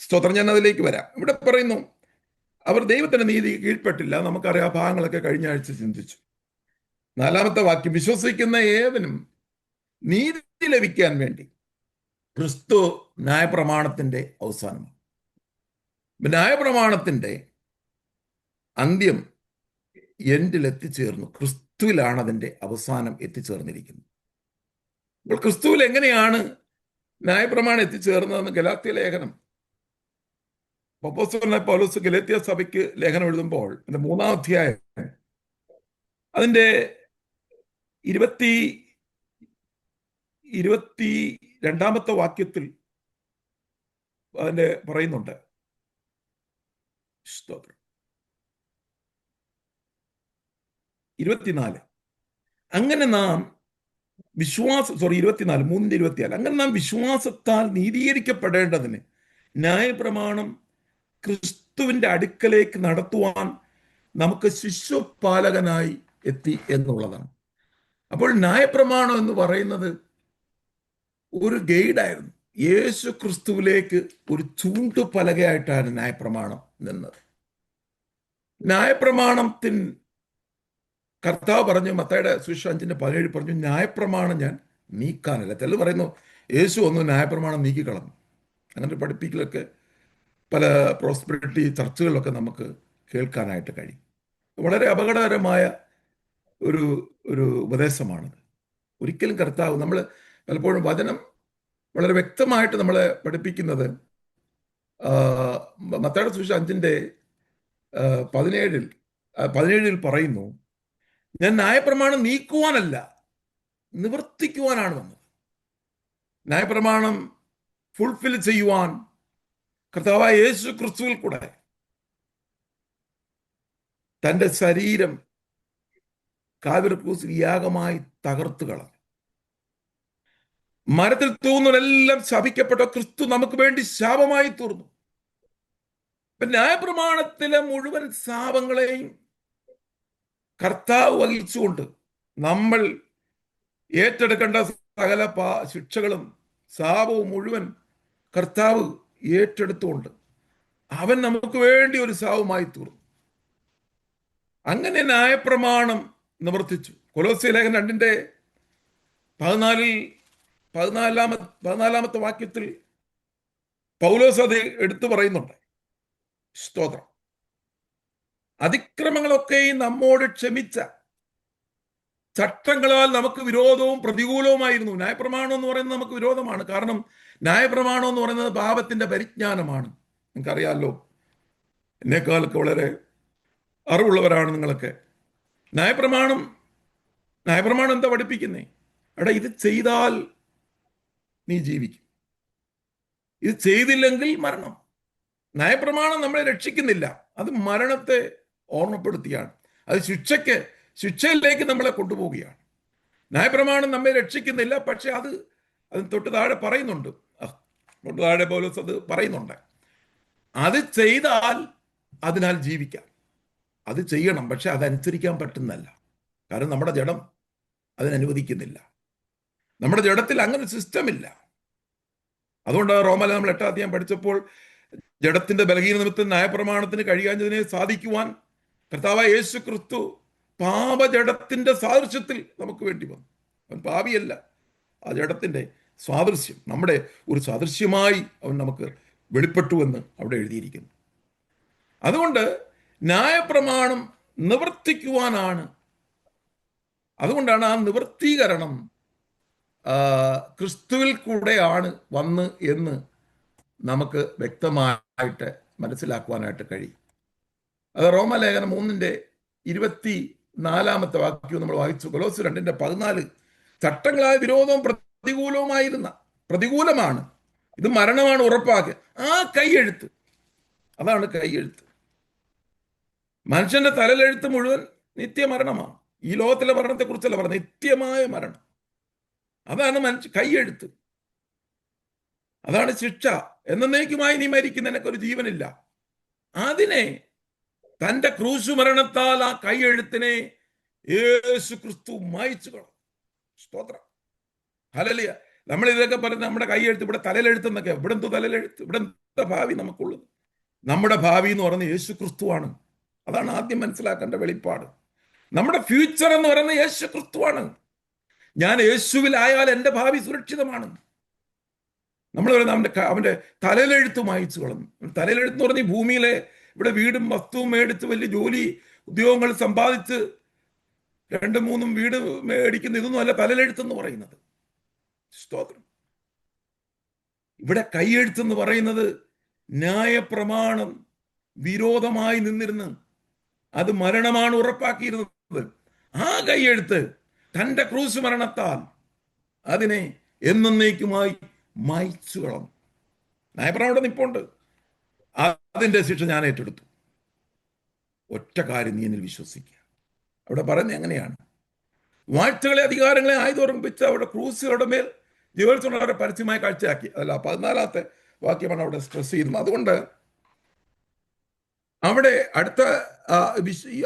സ്തോത്രം. ഞാൻ അതിലേക്ക് വരാം. ഇവിടെ പറയുന്നു, അവർ ദൈവത്തിന്റെ നീതി കീഴ്പ്പെട്ടില്ല. നമുക്കറിയാം, ആ ഭാഗങ്ങളൊക്കെ കഴിഞ്ഞ ആഴ്ച ചിന്തിച്ചു. 4-ാമത്തെ വാക്യം, വിശ്വസിക്കുന്ന ഏവനും നീതി ലഭിക്കാൻ വേണ്ടി ക്രിസ്തു ന്യായപ്രമാണത്തിന്റെ അവസാനമാണ്. ന്യായപ്രമാണത്തിന്റെ അന്ത്യം എൻഡിൽ എത്തിച്ചേർന്നു. ക്രിസ്തുവിലാണ് അതിന്റെ അവസാനം എത്തിച്ചേർന്നിരിക്കുന്നത്. അപ്പോൾ ക്രിസ്തുവിൽ എങ്ങനെയാണ് ന്യായപ്രമാണം എത്തിച്ചേർന്നതെന്ന് ഗലാത്യ ലേഖനം, അപ്പോസ്തലനായ പൗലോസ് ഗലാത്യ സഭയ്ക്ക് ലേഖനം എഴുതുമ്പോൾ അതിന്റെ 3-ാം അധ്യായം അതിന്റെ 22-ാമത്തെ വാക്യത്തിൽ അതിന്റെ പറയുന്നുണ്ട്. 24, അങ്ങനെ നാം 3-24 അങ്ങനെ നാം വിശ്വാസത്താൽ നീതീകരിക്കപ്പെടേണ്ടതിന് ന്യായപ്രമാണം ക്രിസ്തുവിന്റെ അടുക്കലേക്ക് നടത്തുവാൻ നമുക്ക് ശിശുപാലകനായി എത്തി എന്നുള്ളതാണ്. അപ്പോൾ ന്യായപ്രമാണം എന്ന് പറയുന്നത് ഒരു ഗൈഡായിരുന്നു. യേശു ക്രിസ്തുവിലേക്ക് ഒരു ചൂണ്ടുപലകയായിട്ടാണ് ന്യായപ്രമാണം നിന്നത്. ന്യായപ്രമാണത്തിന് കർത്താവ് പറഞ്ഞു, മത്തായിയുടെ സുവിശേഷം 5:17 പറഞ്ഞു, ന്യായപ്രമാണം ഞാൻ നീക്കാനല്ല. ചിലർ പറയുന്നു യേശു ഒന്ന് ന്യായപ്രമാണം നീക്കിക്കളഞ്ഞു. അങ്ങനെ പഠിപ്പിക്കലൊക്കെ പല പ്രോസ്പെരിറ്റി ചർച്ചകളിലൊക്കെ നമുക്ക് കേൾക്കാനായിട്ട് കഴിയും. വളരെ അപകടകരമായ ഒരു ഒരു ഉപദേശമാണിത്. ഒരിക്കലും കർത്താവ്, നമ്മൾ പലപ്പോഴും വചനം വളരെ വ്യക്തമായിട്ട് നമ്മളെ പഠിപ്പിക്കുന്നത് മത്തായിയുടെ സുവിശേഷം 5:17 പറയുന്നു, ഞാൻ ന്യായപ്രമാണം നീക്കുവാനല്ല നിവർത്തിക്കുവാനാണ് വന്നത്. ന്യായപ്രമാണം ഫുൾഫിൽ ചെയ്യുവാൻ കർത്താവായ യേശു ക്രിസ്തുവിൽ കൂടെ തന്റെ ശരീരം കാൽവരി ക്രൂശിൽ യാഗമായി തകർത്തു കളഞ്ഞു. മരത്തിൽ തൂങ്ങുന്നവരെല്ലാം ശപിക്കപ്പെട്ട ക്രിസ്തു നമുക്ക് വേണ്ടി ശാപമായി തീർന്നു. ന്യായപ്രമാണത്തിലെ മുഴുവൻ ശാപങ്ങളെയും കർത്താവ് വഹിച്ചുകൊണ്ട് നമ്മൾ ഏറ്റെടുക്കേണ്ട സകല ശിക്ഷകളും ശാപവും മുഴുവൻ കർത്താവ് ഏറ്റെടുത്തുകൊണ്ട് അവൻ നമുക്ക് വേണ്ടി ഒരു ശാപമായി തീർന്നു. അങ്ങനെ ന്യായപ്രമാണം നിവർത്തിച്ചു. കൊലോസ്യ ലേഖനം 2:14-ാമത്തെ വാക്യത്തിൽ പൗലോസ് അത് എടുത്തു പറയുന്നുണ്ട്. സ്തോത്രം. അതിക്രമങ്ങളൊക്കെയും നമ്മോട് ക്ഷമിച്ച ചട്ടങ്ങളാൽ നമുക്ക് വിരോധവും പ്രതികൂലവുമായിരുന്നു. ന്യായപ്രമാണം എന്ന് പറയുന്നത് നമുക്ക് വിരോധമാണ്. കാരണം ന്യായപ്രമാണം എന്ന് പറയുന്നത് പാപത്തിന്റെ പരിജ്ഞാനമാണ്. നിങ്ങൾക്കറിയാമല്ലോ, എന്നെക്കാളൊക്കെ വളരെ അറിവുള്ളവരാണ് നിങ്ങളൊക്കെ. ന്യായപ്രമാണം എന്താ പഠിപ്പിക്കുന്നേ? ഇത് ചെയ്താൽ നീ ജീവിക്കും, ഇത് ചെയ്തില്ലെങ്കിൽ മരണം. ന്യായപ്രമാണം നമ്മളെ രക്ഷിക്കുന്നില്ല, അത് മരണത്തെ ഓർമ്മപ്പെടുത്തിയാണ്. അത് ശിക്ഷയിലേക്ക് നമ്മളെ കൊണ്ടുപോവുകയാണ്. ന്യായപ്രമാണം നമ്മെ രക്ഷിക്കുന്നില്ല, പക്ഷെ അതിന് തൊട്ട് താഴെ പറയുന്നുണ്ട്, തൊട്ട് താഴെ പൗലോസ് അത് പറയുന്നുണ്ട്, അത് ചെയ്താൽ അതിനാൽ ജീവിക്കാം. അത് ചെയ്യണം, പക്ഷെ അതനുസരിക്കാൻ പറ്റുന്നല്ല. കാരണം നമ്മുടെ ജഡം അതിനനുവദിക്കുന്നില്ല. നമ്മുടെ ജഡത്തിൽ അങ്ങനെ സിസ്റ്റം ഇല്ല. അതുകൊണ്ട് റോമല നമ്മൾ 8-ാം അധ്യായം പഠിച്ചപ്പോൾ ജഡത്തിന്റെ ബലഹീന നിമിത്തം ന്യായപ്രമാണത്തിന് കഴിയാഞ്ഞതിനെ സാധിക്കുവാൻ കർത്താവായ യേശു ക്രിസ്തു പാപജഡത്തിന്റെ സാദൃശ്യത്തിൽ നമുക്ക് വേണ്ടി വന്നു. അവൻ പാപിയല്ല, ആ ജഡത്തിന്റെ സാദൃശ്യം, നമ്മുടെ ഒരു സാദൃശ്യമായി അവൻ നമുക്ക് വെളിപ്പെട്ടു എന്ന് അവിടെ എഴുതിയിരിക്കുന്നു. അതുകൊണ്ട് ന്യായപ്രമാണം നിവർത്തിക്കുവാനാണ്. അതുകൊണ്ടാണ് ആ നിവർത്തീകരണം ക്രിസ്തുവിൽ കൂടെയാണ് വന്ന് എന്ന് നമുക്ക് വ്യക്തമായിട്ട് മനസ്സിലാക്കുവാനായിട്ട് കഴിയും. അത് റോമലേഖനം 3:24 വാക്യം നമ്മൾ വായിച്ചു. കൊലോസ്യർ 2:14 ചട്ടങ്ങളായ വിരോധവും പ്രതികൂലമാണ്, ഇത് മരണമാണ് ഉറപ്പാക്കുക. ആ കൈയെഴുത്ത്, അതാണ് കൈയെഴുത്ത്. മനുഷ്യന്റെ തലയിലെഴുത്ത് മുഴുവൻ നിത്യമരണമാണ്. ഈ ലോകത്തിലെ മരണത്തെക്കുറിച്ചല്ല പറഞ്ഞത്, നിത്യമായ മരണം. അതാണ് കൈയെഴുത്ത്, അതാണ് ശിക്ഷ. എന്നേക്കുമായി നീ മരിക്കുന്ന നിനക്കൊരു ജീവനില്ല. അതിനെ തന്റെ ക്രൂശു മരണത്താൽ ആ കൈയെഴുത്തിനെ യേശു ക്രിസ്തു മായിച്ചു കളഞ്ഞു. സ്തോത്രം, ഹല്ലേലൂയ. നമ്മൾ ഇതൊക്കെ പറയുന്നത് നമ്മുടെ കൈയെഴുത്ത്, ഇവിടെ തലയിലെഴുത്ത് എന്നൊക്കെ. ഇവിടെ എന്തോ തലയിലെഴുത്ത്, ഇവിടെ എന്താ ഭാവി നമുക്കുള്ളത്? നമ്മുടെ ഭാവി എന്ന് പറയുന്നത് യേശു ക്രിസ്തുവാണ്. അതാണ് ആദ്യം മനസ്സിലാക്കേണ്ട വെളിപ്പാട്. നമ്മുടെ ഫ്യൂച്ചർ എന്ന് പറയുന്നത് യേശു ക്രിസ്തുവാണ്. ഞാൻ യേശുവിലായാൽ എൻ്റെ ഭാവി സുരക്ഷിതമാണ്. നമ്മൾ പറയുന്നത് അവന്റെ തലയിലെഴുത്ത് മായിച്ചു കളഞ്ഞു. തലയിലെഴുത്ത് എന്ന് പറഞ്ഞ ഭൂമിയിലെ ഇവിടെ വീടും വസ്തുവും മേടിച്ച് വലിയ ജോലി ഉദ്യോഗങ്ങൾ സമ്പാദിച്ച് 2-3 വീട് മേടിക്കുന്ന ഇതൊന്നും അല്ല തലയിലെഴുത്തെന്ന് പറയുന്നത്. സ്തോത്രം. ഇവിടെ കൈയെഴുത്തെന്ന് പറയുന്നത് ന്യായപ്രമാണം വിരോധമായി നിന്നിരുന്ന് അത് മരണമാണ് ഉറപ്പാക്കിയിരുന്നത്. ആ കൈയെഴുത്ത് തന്റെ ക്രൂശ് മരണത്താൽ അതിനെ എന്നേക്കുമായി മായ്ച്ചു കളഞ്ഞു. ന്യായപ്രമാണം നിപ്പുണ്ട്. അതിന്റെ ശിക്ഷ ഞാൻ ഏറ്റെടുത്തു. ഒറ്റ കാര്യം, നീ എന്നിൽ വിശ്വസിക്കുക. അവിടെ പറയുന്നത് എങ്ങനെയാണ്? വാഴ്ചകളെ അധികാരങ്ങളെ ആയുധോർമ്മിപ്പിച്ച് അവിടെ ക്രൂസുകളുടെ മേൽ ജീവൻസുള്ള അവരെ പരസ്യമായി കാഴ്ചയാക്കി. അതല്ല 14ാമത്തെ വാക്യമാണ് അവിടെ സ്ട്രെസ് ചെയ്യുന്നത്. അതുകൊണ്ട് അവിടെ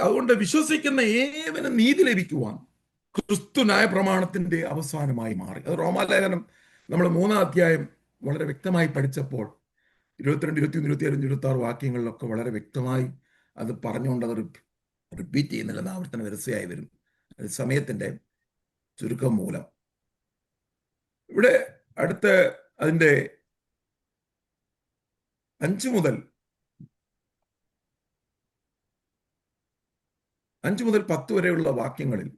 അതുകൊണ്ട് വിശ്വസിക്കുന്ന ഏവനും നീതി ലഭിക്കുവാൻ ക്രിസ്തു ന്യായ പ്രമാണത്തിന്റെ അവസാനമായി മാറി. അത് റോമാലേഖനം നമ്മൾ 3-ാം അധ്യായം വളരെ വ്യക്തമായി പഠിച്ചപ്പോൾ 22, 21, 25, 26 വാക്യങ്ങളിലൊക്കെ വളരെ വ്യക്തമായി അത് പറഞ്ഞുകൊണ്ട് അത് റിപ്പീറ്റ് ചെയ്യുന്നില്ല, ആവർത്തന വരിസയായി വരും. അത് സമയത്തിന്റെ ചുരുക്കം മൂലം. ഇവിടെ അടുത്ത അതിന്റെ 5 മുതൽ 10 വരെയുള്ള വാക്യങ്ങളിൽ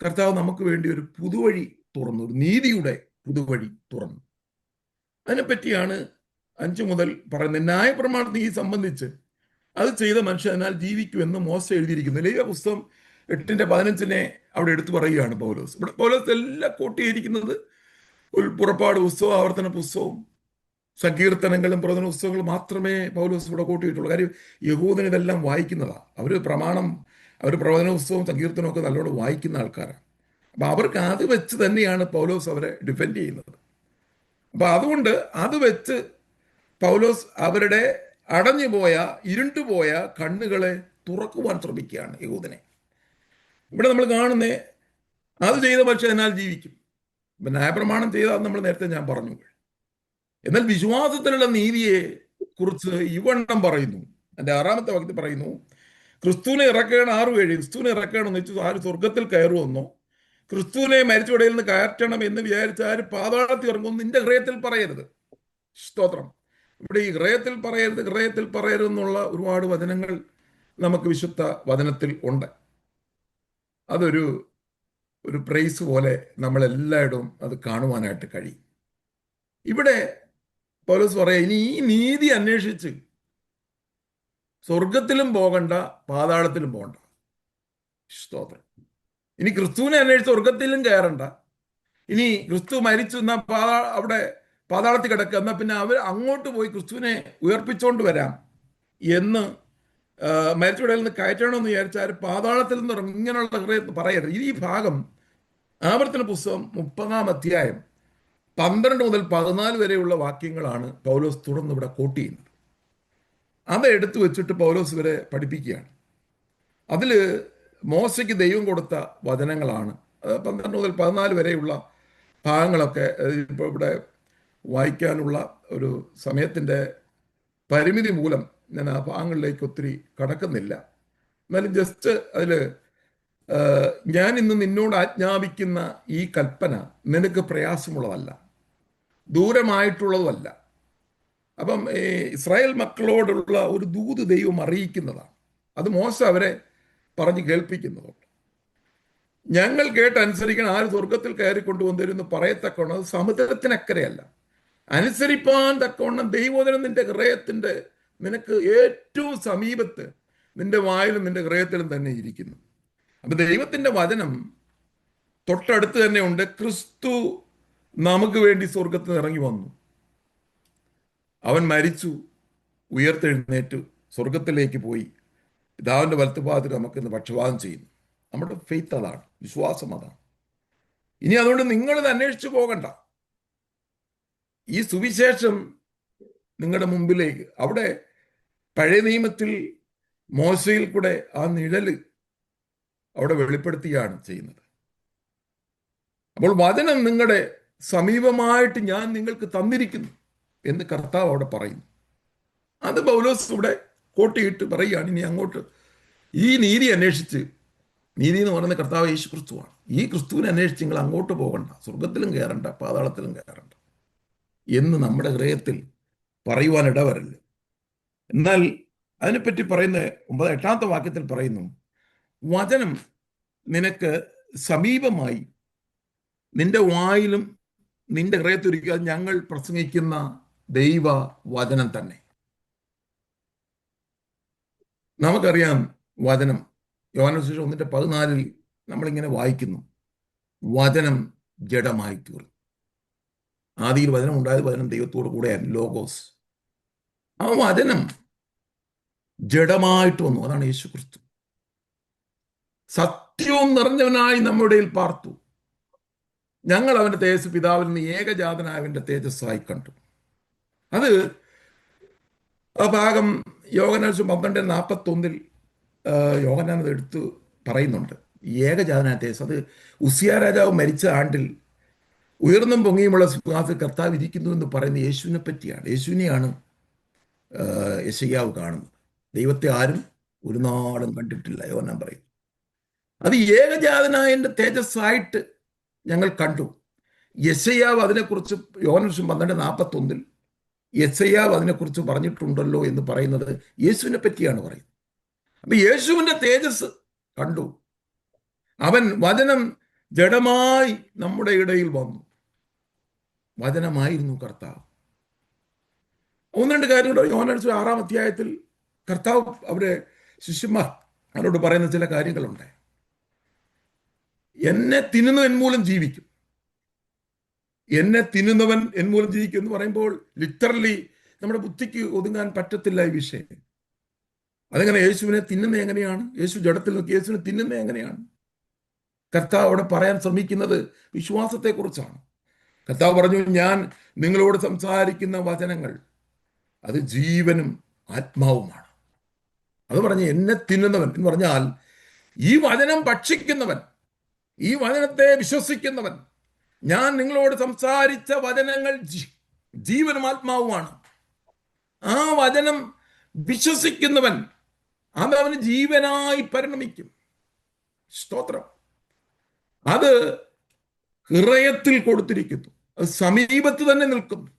കർത്താവ് നമുക്ക് വേണ്ടി ഒരു പുതുവഴി തുറന്നു, ഒരു നീതിയുടെ പുതുവഴി തുറന്നു. അതിനെപ്പറ്റിയാണ് 5 മുതൽ പറയുന്നത്. ന്യായപ്രമാണത്തെ ഈ സംബന്ധിച്ച് അത് ചെയ്ത മനുഷ്യനാൽ ജീവിക്കുമെന്ന് മോശ എഴുതിയിരിക്കുന്നു. ലേവ്യ പുസ്തകം 8:15 അവിടെ എടുത്തു പറയുകയാണ് പൗലോസ്. ഇവിടെ പൗലോസ് എല്ലാം കൂട്ടിയിരിക്കുന്നത് പുറപ്പാട് പുസ്തകവും ആവർത്തന പുസ്തകവും സങ്കീർത്തനങ്ങളും പ്രവചന പുസ്തകങ്ങളും മാത്രമേ പൗലോസ് ഇവിടെ കൂട്ടിയിട്ടുള്ളൂ. കാര്യം യഹൂദന് ഇതെല്ലാം വായിക്കുന്നതാണ്. അവർ പ്രവചന പുസ്തകവും സങ്കീർത്തനവും ഒക്കെ നല്ലോണം വായിക്കുന്ന ആൾക്കാരാണ്. അപ്പൊ അവർക്ക് അത് വെച്ച് തന്നെയാണ് പൗലോസ് അവരെ ഡിഫെൻഡ് ചെയ്യുന്നത്. അപ്പൊ അതുകൊണ്ട് അത് വെച്ച് പൗലോസ് അവരുടെ അടഞ്ഞുപോയ ഇരുണ്ടുപോയ കണ്ണുകളെ തുറക്കുവാൻ ശ്രമിക്കുകയാണ് യഹൂദനെ. ഇവിടെ നമ്മൾ കാണുന്നേ അത് ചെയ്ത മനുഷ്യനാൽ ജീവിക്കും. ഇപ്പൊ ന്യായപ്രമാണം ചെയ്താൽ നമ്മൾ നേരത്തെ ഞാൻ പറഞ്ഞു. എന്നാൽ വിശ്വാസത്തിലുള്ള നീതിയെ കുറിച്ച് ഇവണ്ണം പറയുന്നു. എൻ്റെ 6ാമത്തെ വാക്യത്തിൽ പറയുന്നു, ക്രിസ്തുവിനെ ഇറക്കണം. 6:7 ക്രിസ്തുവിനെ ഇറക്കണം എന്ന് വെച്ചാൽ ആര് സ്വർഗത്തിൽ കയറുമെന്നോ ക്രിസ്തുവിനെ മരിച്ചവടയിൽ നിന്ന് കയറ്റണം എന്ന് വിചാരിച്ച ആര് പാതാളത്തിൽ ഇറങ്ങുമെന്ന് നിന്റെ ഹൃദയത്തിൽ പറയരുത്. സ്തോത്രം. ഇവിടെ ഈ ഹൃദയത്തിൽ പറയരുത് എന്നുള്ള ഒരുപാട് വചനങ്ങൾ നമുക്ക് വിശുദ്ധ വചനത്തിൽ ഉണ്ട്. അതൊരു പ്രൈസ് പോലെ നമ്മളെല്ലായിടവും അത് കാണുവാനായിട്ട് കഴിയും. ഇവിടെ പൗലോസ് പറയാം, ഇനി ഈ നീതി അന്വേഷിച്ച് സ്വർഗത്തിലും പോകണ്ട, പാതാളത്തിലും പോകണ്ട. സ്തോത്രം. ഇനി ക്രിസ്തുവിനെ അന്വേഷിച്ച് സ്വർഗത്തിലും കയറണ്ട. ഇനി ക്രിസ്തു മരിച്ചു എന്നാ അവിടെ പാതാളത്തിൽ കിടക്കുക, എന്നാൽ പിന്നെ അവർ അങ്ങോട്ട് പോയി ക്രിസ്തുവിനെ ഉയർപ്പിച്ചുകൊണ്ട് വരാം എന്ന് മരിച്ചവടയിൽ നിന്ന് കയറ്റണമെന്ന് വിചാരിച്ചാൽ പാതാളത്തിൽ നിന്ന് ഇറങ്ങും. ഇങ്ങനെയുള്ള ഹൃദയത്തിൽ പറയരുത്. ഈ ഭാഗം ആവർത്തന പുസ്തകം 30-ാം അധ്യായം 12 മുതൽ 14 വരെയുള്ള വാക്യങ്ങളാണ് പൗലോസ് തുടർന്ന് ഇവിടെ കോട്ട് ചെയ്യുന്നത്. അത് എടുത്തു വെച്ചിട്ട് പൗലോസ് ഇവരെ പഠിപ്പിക്കുകയാണ്. അതിൽ മോശയ്ക്ക് ദൈവം കൊടുത്ത വചനങ്ങളാണ്. 12 മുതൽ 14 വരെയുള്ള ഭാഗങ്ങളൊക്കെ ഇപ്പോൾ ഇവിടെ വായിക്കാനുള്ള ഒരു സമയത്തിൻ്റെ പരിമിതി മൂലം ഞാൻ ആ ഭാഗങ്ങളിലേക്ക് ഒത്തിരി കടക്കുന്നില്ല. എന്നാലും ജസ്റ്റ് അതിൽ ഞാൻ ഇന്ന് നിന്നോട് ആജ്ഞാപിക്കുന്ന ഈ കൽപ്പന നിനക്ക് പ്രയാസമുള്ളതല്ല, ദൂരമായിട്ടുള്ളതുമല്ല. അപ്പം ഇസ്രായേൽ മക്കളോടുള്ള ഒരു ദൂത് ദൈവം അറിയിക്കുന്നതാണ്. അത് മോശ അവരെ പറഞ്ഞ് കേൾപ്പിക്കുന്നതുണ്ട്. ഞങ്ങൾ കേട്ടനുസരിക്കണം, ആര് സ്വർഗത്തിൽ കയറിക്കൊണ്ടുവന്നിരുന്നു പറയത്തക്കവണ്ണം അത് സമുദ്രത്തിനക്കരെയല്ല, അനുസരിപ്പാൻ തക്കവണ്ണം ദൈവവചനം നിന്റെ ഹൃദയത്തിന്റെ നിനക്ക് ഏറ്റവും സമീപത്ത് നിന്റെ വായിലും നിന്റെ ഹൃദയത്തിലും തന്നെ ഇരിക്കുന്നു. അപ്പൊ ദൈവത്തിന്റെ വചനം തൊട്ടടുത്ത് തന്നെ ഉണ്ട്. ക്രിസ്തു നമുക്ക് വേണ്ടി സ്വർഗത്തിൽ ഇറങ്ങി വന്നു, അവൻ മരിച്ചു, ഉയർത്തെഴുന്നേറ്റു, സ്വർഗത്തിലേക്ക് പോയി, പിതാവിന്റെ വലത്തുഭാഗത്തിൽ നമുക്ക് ഇന്ന് പക്ഷപാതം ചെയ്യുന്നു. നമ്മുടെ ഫെയ്ത്ത് അതാണ്, വിശ്വാസം അതാണ്. ഇനി അതുകൊണ്ട് നിങ്ങളിത് അന്വേഷിച്ചു പോകണ്ട. ഈ സുവിശേഷം നിങ്ങളുടെ മുമ്പിലേക്ക്, അവിടെ പഴയ നിയമത്തിൽ മോശയിൽ കൂടെ ആ നിഴല് അവിടെ വെളിപ്പെടുത്തുകയാണ് ചെയ്യുന്നത്. അപ്പോൾ വചനം നിങ്ങളുടെ സമീപമായിട്ട് ഞാൻ നിങ്ങൾക്ക് തന്നിരിക്കുന്നു എന്ന് കർത്താവ് അവിടെ പറയുന്നു. അത് പൗലോസ് ഇവിടെ കോട്ടിയിട്ട് പറയുകയാണ്. ഇനി അങ്ങോട്ട് ഈ നീതി അന്വേഷിച്ച്, നീതി എന്ന് പറയുന്ന കർത്താവ് യേശു ക്രിസ്തുവാണ്, ഈ ക്രിസ്തുവിനെ അന്വേഷിച്ച് നിങ്ങൾ അങ്ങോട്ട് പോകണ്ട, സ്വർഗത്തിലും കയറണ്ട, പാതാളത്തിലും കയറണ്ട എന്ന് നമ്മുടെ ഹൃദയത്തിൽ പറയുവാൻ ഇടവരല്ല. എന്നാൽ അതിനെപ്പറ്റി പറയുന്ന 8-ാമത്തെ വാക്യത്തിൽ പറയുന്നു, വചനം നിനക്ക് സമീപമായി, നിന്റെ വായിലും നിന്റെ ഹൃദയത്തിരിക്കുക, ഞങ്ങൾ പ്രസംഗിക്കുന്ന ദൈവ വചനം തന്നെ. നമുക്കറിയാം വചനം, യോഹന്നാൻ സുവിശേഷം 1:14 നമ്മളിങ്ങനെ വായിക്കുന്നു, വചനം ജഡമായി തീർന്നു. ആദിയിൽ വചനം ഉണ്ടായത്, വചനം ദൈവത്തോട് കൂടെയായിരുന്നു, ലോഗോസ്. ആ വചനം ജഡമായിട്ട് വന്നു, അതാണ് യേശു ക്രിസ്തു. സത്യവും നിറഞ്ഞവനായി നമ്മുടെ ഇടയിൽ പാർത്തു, ഞങ്ങൾ അവന്റെ തേജസ് പിതാവിൽ നിന്ന് ഏകജാതനായവന്റെ തേജസ്സായി കണ്ടു. അത് ആ ഭാഗം യോഹന്നാൻ 12:41 യോഹന്നാൻ അത് എടുത്ത് പറയുന്നുണ്ട്. ഏകജാതനായ തേജസ്, അത് ഉസിയ രാജാവ് മരിച്ച ആണ്ടിൽ ഉയർന്നും പൊങ്ങിയുമുള്ള സിംഹാസനത്തിൽ കർത്താവ് ഇരിക്കുന്നു എന്ന് പറയുന്ന യേശുവിനെ പറ്റിയാണ്. യേശുവിനെയാണ് യെശയ്യാവ് കാണുന്നത്. ദൈവത്തെ ആരും ഒരു നാളും കണ്ടിട്ടില്ല, യോഹന്നാൻ പറയും. അത് ഏകജാതനായ തേജസ്സായിട്ട് ഞങ്ങൾ കണ്ടു. യെശയ്യാവ് അതിനെക്കുറിച്ച് യോഹന്നാൻ 12:41 യെശയ്യാവ് അതിനെക്കുറിച്ച് പറഞ്ഞിട്ടുണ്ടല്ലോ എന്ന് പറയുന്നത് യേശുവിനെ പറ്റിയാണ് പറയുന്നത്. അപ്പൊ യേശുവിന്റെ തേജസ് കണ്ടു. അവൻ വചനം ജഡമായി നമ്മുടെ ഇടയിൽ വന്നു. വചനമായിരുന്നു കർത്താവ്. 1-2 കാര്യങ്ങൾ യോഹന്നാൻ 6-ാം അധ്യായത്തിൽ കർത്താവ് അവരെ ശിഷ്യന്മാർ അവരോട് പറയുന്ന ചില കാര്യങ്ങളുണ്ട്. എന്നെ തിന്നുന്നു എന്മൂലം ജീവിക്കും, എന്നെ തിന്നുന്നവൻ എന്മൂലം ജീവിക്കും എന്ന് പറയുമ്പോൾ ലിറ്ററലി നമ്മുടെ ബുദ്ധിക്ക് ഒതുങ്ങാൻ പറ്റത്തില്ല ഈ വിഷയം. അതെങ്ങനെ യേശുവിനെ തിന്നുന്നത് എങ്ങനെയാണ്? യേശു ജഡത്തിൽ നോക്കി യേശുവിനെ തിന്നുന്നത് എങ്ങനെയാണ്? കർത്താവ് അവിടെ പറയാൻ ശ്രമിക്കുന്നത് വിശ്വാസത്തെക്കുറിച്ചാണ്. കർത്താവ് പറഞ്ഞു, ഞാൻ നിങ്ങളോട് സംസാരിക്കുന്ന വചനങ്ങൾ അത് ജീവനും ആത്മാവുമാണ്. അത് പറഞ്ഞ് എന്നെ തിന്നുന്നവൻ എന്ന് പറഞ്ഞാൽ ഈ വചനം ഭക്ഷിക്കുന്നവൻ, ഈ വചനത്തെ വിശ്വസിക്കുന്നവൻ, ഞാൻ നിങ്ങളോട് സംസാരിച്ച വചനങ്ങൾ ജീവനും ആത്മാവുമാണ്. ആ വചനം വിശ്വസിക്കുന്നവൻ അത് അവന് ജീവനായി പരിണമിക്കും. സ്തോത്രം. അത് ഹൃദയത്തിൽ കൊടുത്തിരിക്കുന്നു, അത് സമീപത്ത് തന്നെ നിൽക്കുന്നു.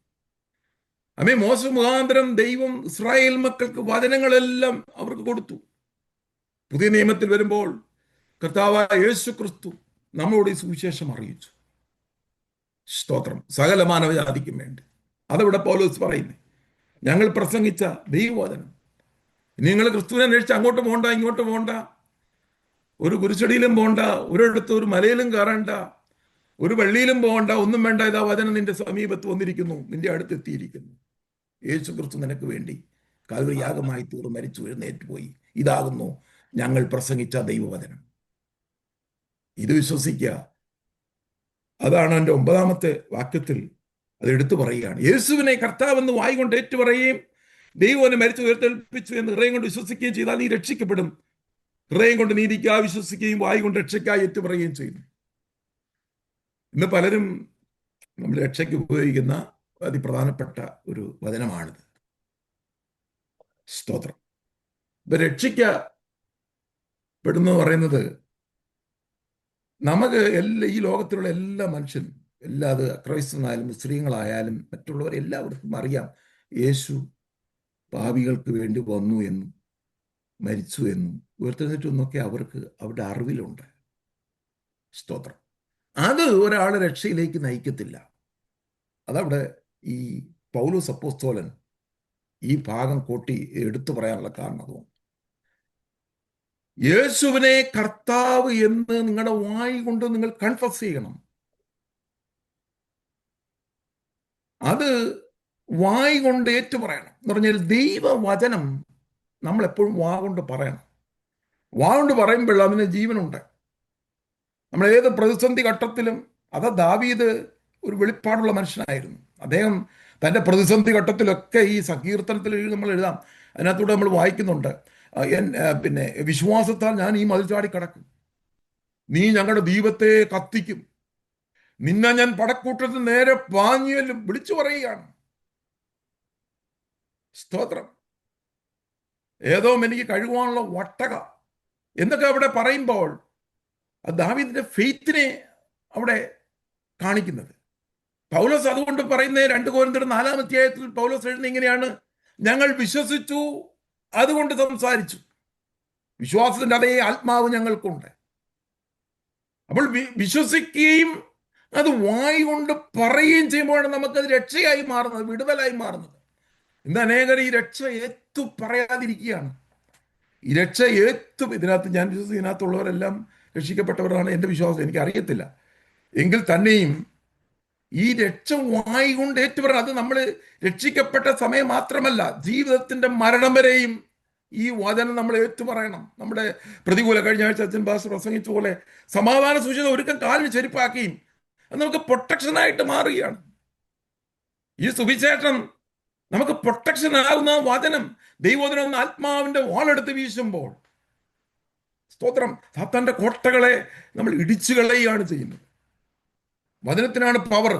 അമ്മേ, മോശ മുഖാന്തരം ദൈവം ഇസ്രായേൽ മക്കൾക്ക് വചനങ്ങളെല്ലാം അവർക്ക് കൊടുത്തു. പുതിയ നിയമത്തിൽ വരുമ്പോൾ കർത്താവായ യേശു ക്രിസ്തു നമ്മളോട് ഈ സുവിശേഷം അറിയിച്ചു. സ്തോത്രം. സകല മാനവജാതിക്കും വേണ്ടി. അതവിടെ പൗലോസ് പറയുന്നത്, ഞങ്ങൾ പ്രസംഗിച്ച ദൈവവചനം. നിങ്ങൾ ക്രിസ്തുവിനെ അന്വേഷിച്ച് അങ്ങോട്ട് പോകണ്ട, ഇങ്ങോട്ട് പോകണ്ട, ഒരു കുരിശടിയിലും പോകണ്ട, ഒരിടത്ത് ഒരു മലയിലും കയറണ്ട, ഒരു വെള്ളിയിലും പോകണ്ട, ഒന്നും വേണ്ട. ഇതാ വചനം നിന്റെ സമീപത്ത് വന്നിരിക്കുന്നു, നിന്റെ അടുത്ത് എത്തിയിരിക്കുന്നു. യേശു ക്രിസ്തു നിനക്ക് വേണ്ടി കാൽവരി യാഗമായി തീർന്ന് മരിച്ചു എഴുന്നേറ്റ് പോയി. ഇതാകുന്നു ഞങ്ങൾ പ്രസംഗിച്ച ദൈവവചനം. ഇത് വിശ്വസിക്കുക. അതാണ് എൻ്റെ 9-ാമത്തെ വാക്യത്തിൽ അത് എടുത്തു പറയുകയാണ്. യേശുവിനെ കർത്താവെന്ന് വായി കൊണ്ട് ഏറ്റുപറയുകയും ദൈവനെ മരിച്ചു ഉയർത്തെഴുന്നേൽപ്പിച്ചു എന്ന് ഹൃദയം കൊണ്ട് വിശ്വസിക്കുകയും ചെയ്താൽ നീ രക്ഷിക്കപ്പെടും. ഹൃദയം കൊണ്ട് നീതിക്കായി വിശ്വസിക്കുകയും വായി കൊണ്ട് രക്ഷയ്ക്കായി ഏറ്റുപറയുകയും ചെയ്യുന്നു. ഇന്ന് പലരും നമ്മൾ രക്ഷയ്ക്ക് ഉപയോഗിക്കുന്ന അതിപ്രധാനപ്പെട്ട ഒരു വചനമാണിത്. സ്തോത്രം. ഇപ്പൊ രക്ഷിക്കപ്പെടുന്നു പറയുന്നത് നമുക്ക് ഈ ലോകത്തിലുള്ള എല്ലാ മനുഷ്യനും, അത് ക്രൈസ്തവനായാലും മുസ്ലിങ്ങളായാലും മറ്റുള്ളവരെല്ലാവർക്കും അറിയാം, യേശു പാപികൾക്ക് വേണ്ടി വന്നു എന്നും മരിച്ചു എന്നും ഉയർത്തെഴുന്നേറ്റു എന്നൊക്കെ അവർക്ക് അവരുടെ അറിവിലുണ്ട്. സ്തോത്രം. അത് ഒരാളെ രക്ഷയിലേക്ക് നയിക്കത്തില്ല. അതവിടെ ഈ പൗലോസ് അപ്പോസ്തലൻ ഈ ഭാഗം കൂട്ടി എടുത്തു പറയാനുള്ള കാരണം അതുകൊണ്ട്, യേശുവിനെ കർത്താവ് എന്ന് നിങ്ങളുടെ വായി കൊണ്ട് നിങ്ങൾ കൺഫസ് ചെയ്യണം. അത് വായി കൊണ്ട് ഏറ്റു പറയണം എന്ന് പറഞ്ഞാൽ ദൈവവചനം നമ്മൾ എപ്പോഴും വാ കൊണ്ട് പറയണം. വാ കൊണ്ട് പറയുമ്പോൾ അതിന് ജീവനുണ്ട്. നമ്മൾ ഏത് പ്രതിസന്ധി ഘട്ടത്തിലും, അതാ ദാവീദ് ഒരു വെളിപ്പാടുള്ള മനുഷ്യനായിരുന്നു. അദ്ദേഹം തൻ്റെ പ്രതിസന്ധി ഘട്ടത്തിലൊക്കെ ഈ സങ്കീർത്തനത്തിൽ നമ്മൾ എഴുതാം, അതിനകത്തൂടെ നമ്മൾ വായിക്കുന്നുണ്ട്, പിന്നെ വിശ്വാസത്താൽ ഞാൻ ഈ മതിൽ ചാടി കടക്കും, നീ ഞങ്ങളുടെ ദീപത്തെ കത്തിക്കും, നിന്നെ ഞാൻ പടക്കൂട്ടത്തിൽ നേരെ പാഞ്ഞു വിളിച്ചു പറയുകയാണ്. സ്തോത്രം. ഏതോ എനിക്ക് കഴുകുവാനുള്ള ഒട്ടക എന്നൊക്കെ അവിടെ പറയുമ്പോൾ അത് ദാവീദിന്റെ ഫെയ്ത്തിനെ അവിടെ കാണിക്കുന്നത്. പൗലോസ് അതുകൊണ്ട് പറയുന്നത് 2 കൊരിന്ത്യർ 4-ാം അധ്യായത്തിൽ പൗലോസ് എഴുതുന്നത് ഇങ്ങനെയാണ്: ഞങ്ങൾ വിശ്വസിച്ചു, അതുകൊണ്ട് സംസാരിച്ചു. വിശ്വാസത്തിന്റെ അതേ ആത്മാവ് ഞങ്ങൾക്കുണ്ട്. അപ്പോൾ വിശ്വസിക്കുകയും അത് വായ് കൊണ്ട് പറയുകയും ചെയ്യുമ്പോഴാണ് നമുക്കത് രക്ഷയായി മാറുന്നത്, വിടുതലായി മാറുന്നത്. ഇന്ന് അനേകർ ഈ രക്ഷ ഏറ്റു പറയാതിരിക്കുകയാണ്. ഈ രക്ഷ ഇതിനകത്ത് ഞാൻ വിശ്വസിച്ച് ഇതിനകത്തുള്ളവരെല്ലാം രക്ഷിക്കപ്പെട്ടവരാണ് എൻ്റെ വിശ്വാസം, എനിക്കറിയത്തില്ല. എങ്കിൽ തന്നെയും ഈ രക്ഷ വായ് കൊണ്ട് ഏറ്റുപറയണം. അത് നമ്മൾ രക്ഷിക്കപ്പെട്ട സമയം മാത്രമല്ല, ജീവിതത്തിന്റെ മരണം വരെയും ഈ വചനം നമ്മൾ ഏറ്റുപറയണം. നമ്മുടെ പ്രതികൂല, കഴിഞ്ഞ ആഴ്ച അച്ഛൻ ഭാഷ പ്രസംഗിച്ച പോലെ, സമാധാന സൂചന ഒരുക്കം കാലിന് ചെരുപ്പാക്കിയും അത് നമുക്ക് പ്രൊട്ടക്ഷനായിട്ട് മാറുകയാണ്. ഈ സുവിശേഷം നമുക്ക് പ്രൊട്ടക്ഷൻ ആകുന്ന വചനം, ദൈവവചനം എന്ന ആത്മാവിന്റെ വാളെടുത്ത് വീശുമ്പോൾ, സ്തോത്രം, സാത്താന്റെ കോട്ടകളെ നമ്മൾ ഇടിച്ചു കളയുകയാണ് ചെയ്യുന്നത്. വചനത്തിനാണ് പവർ.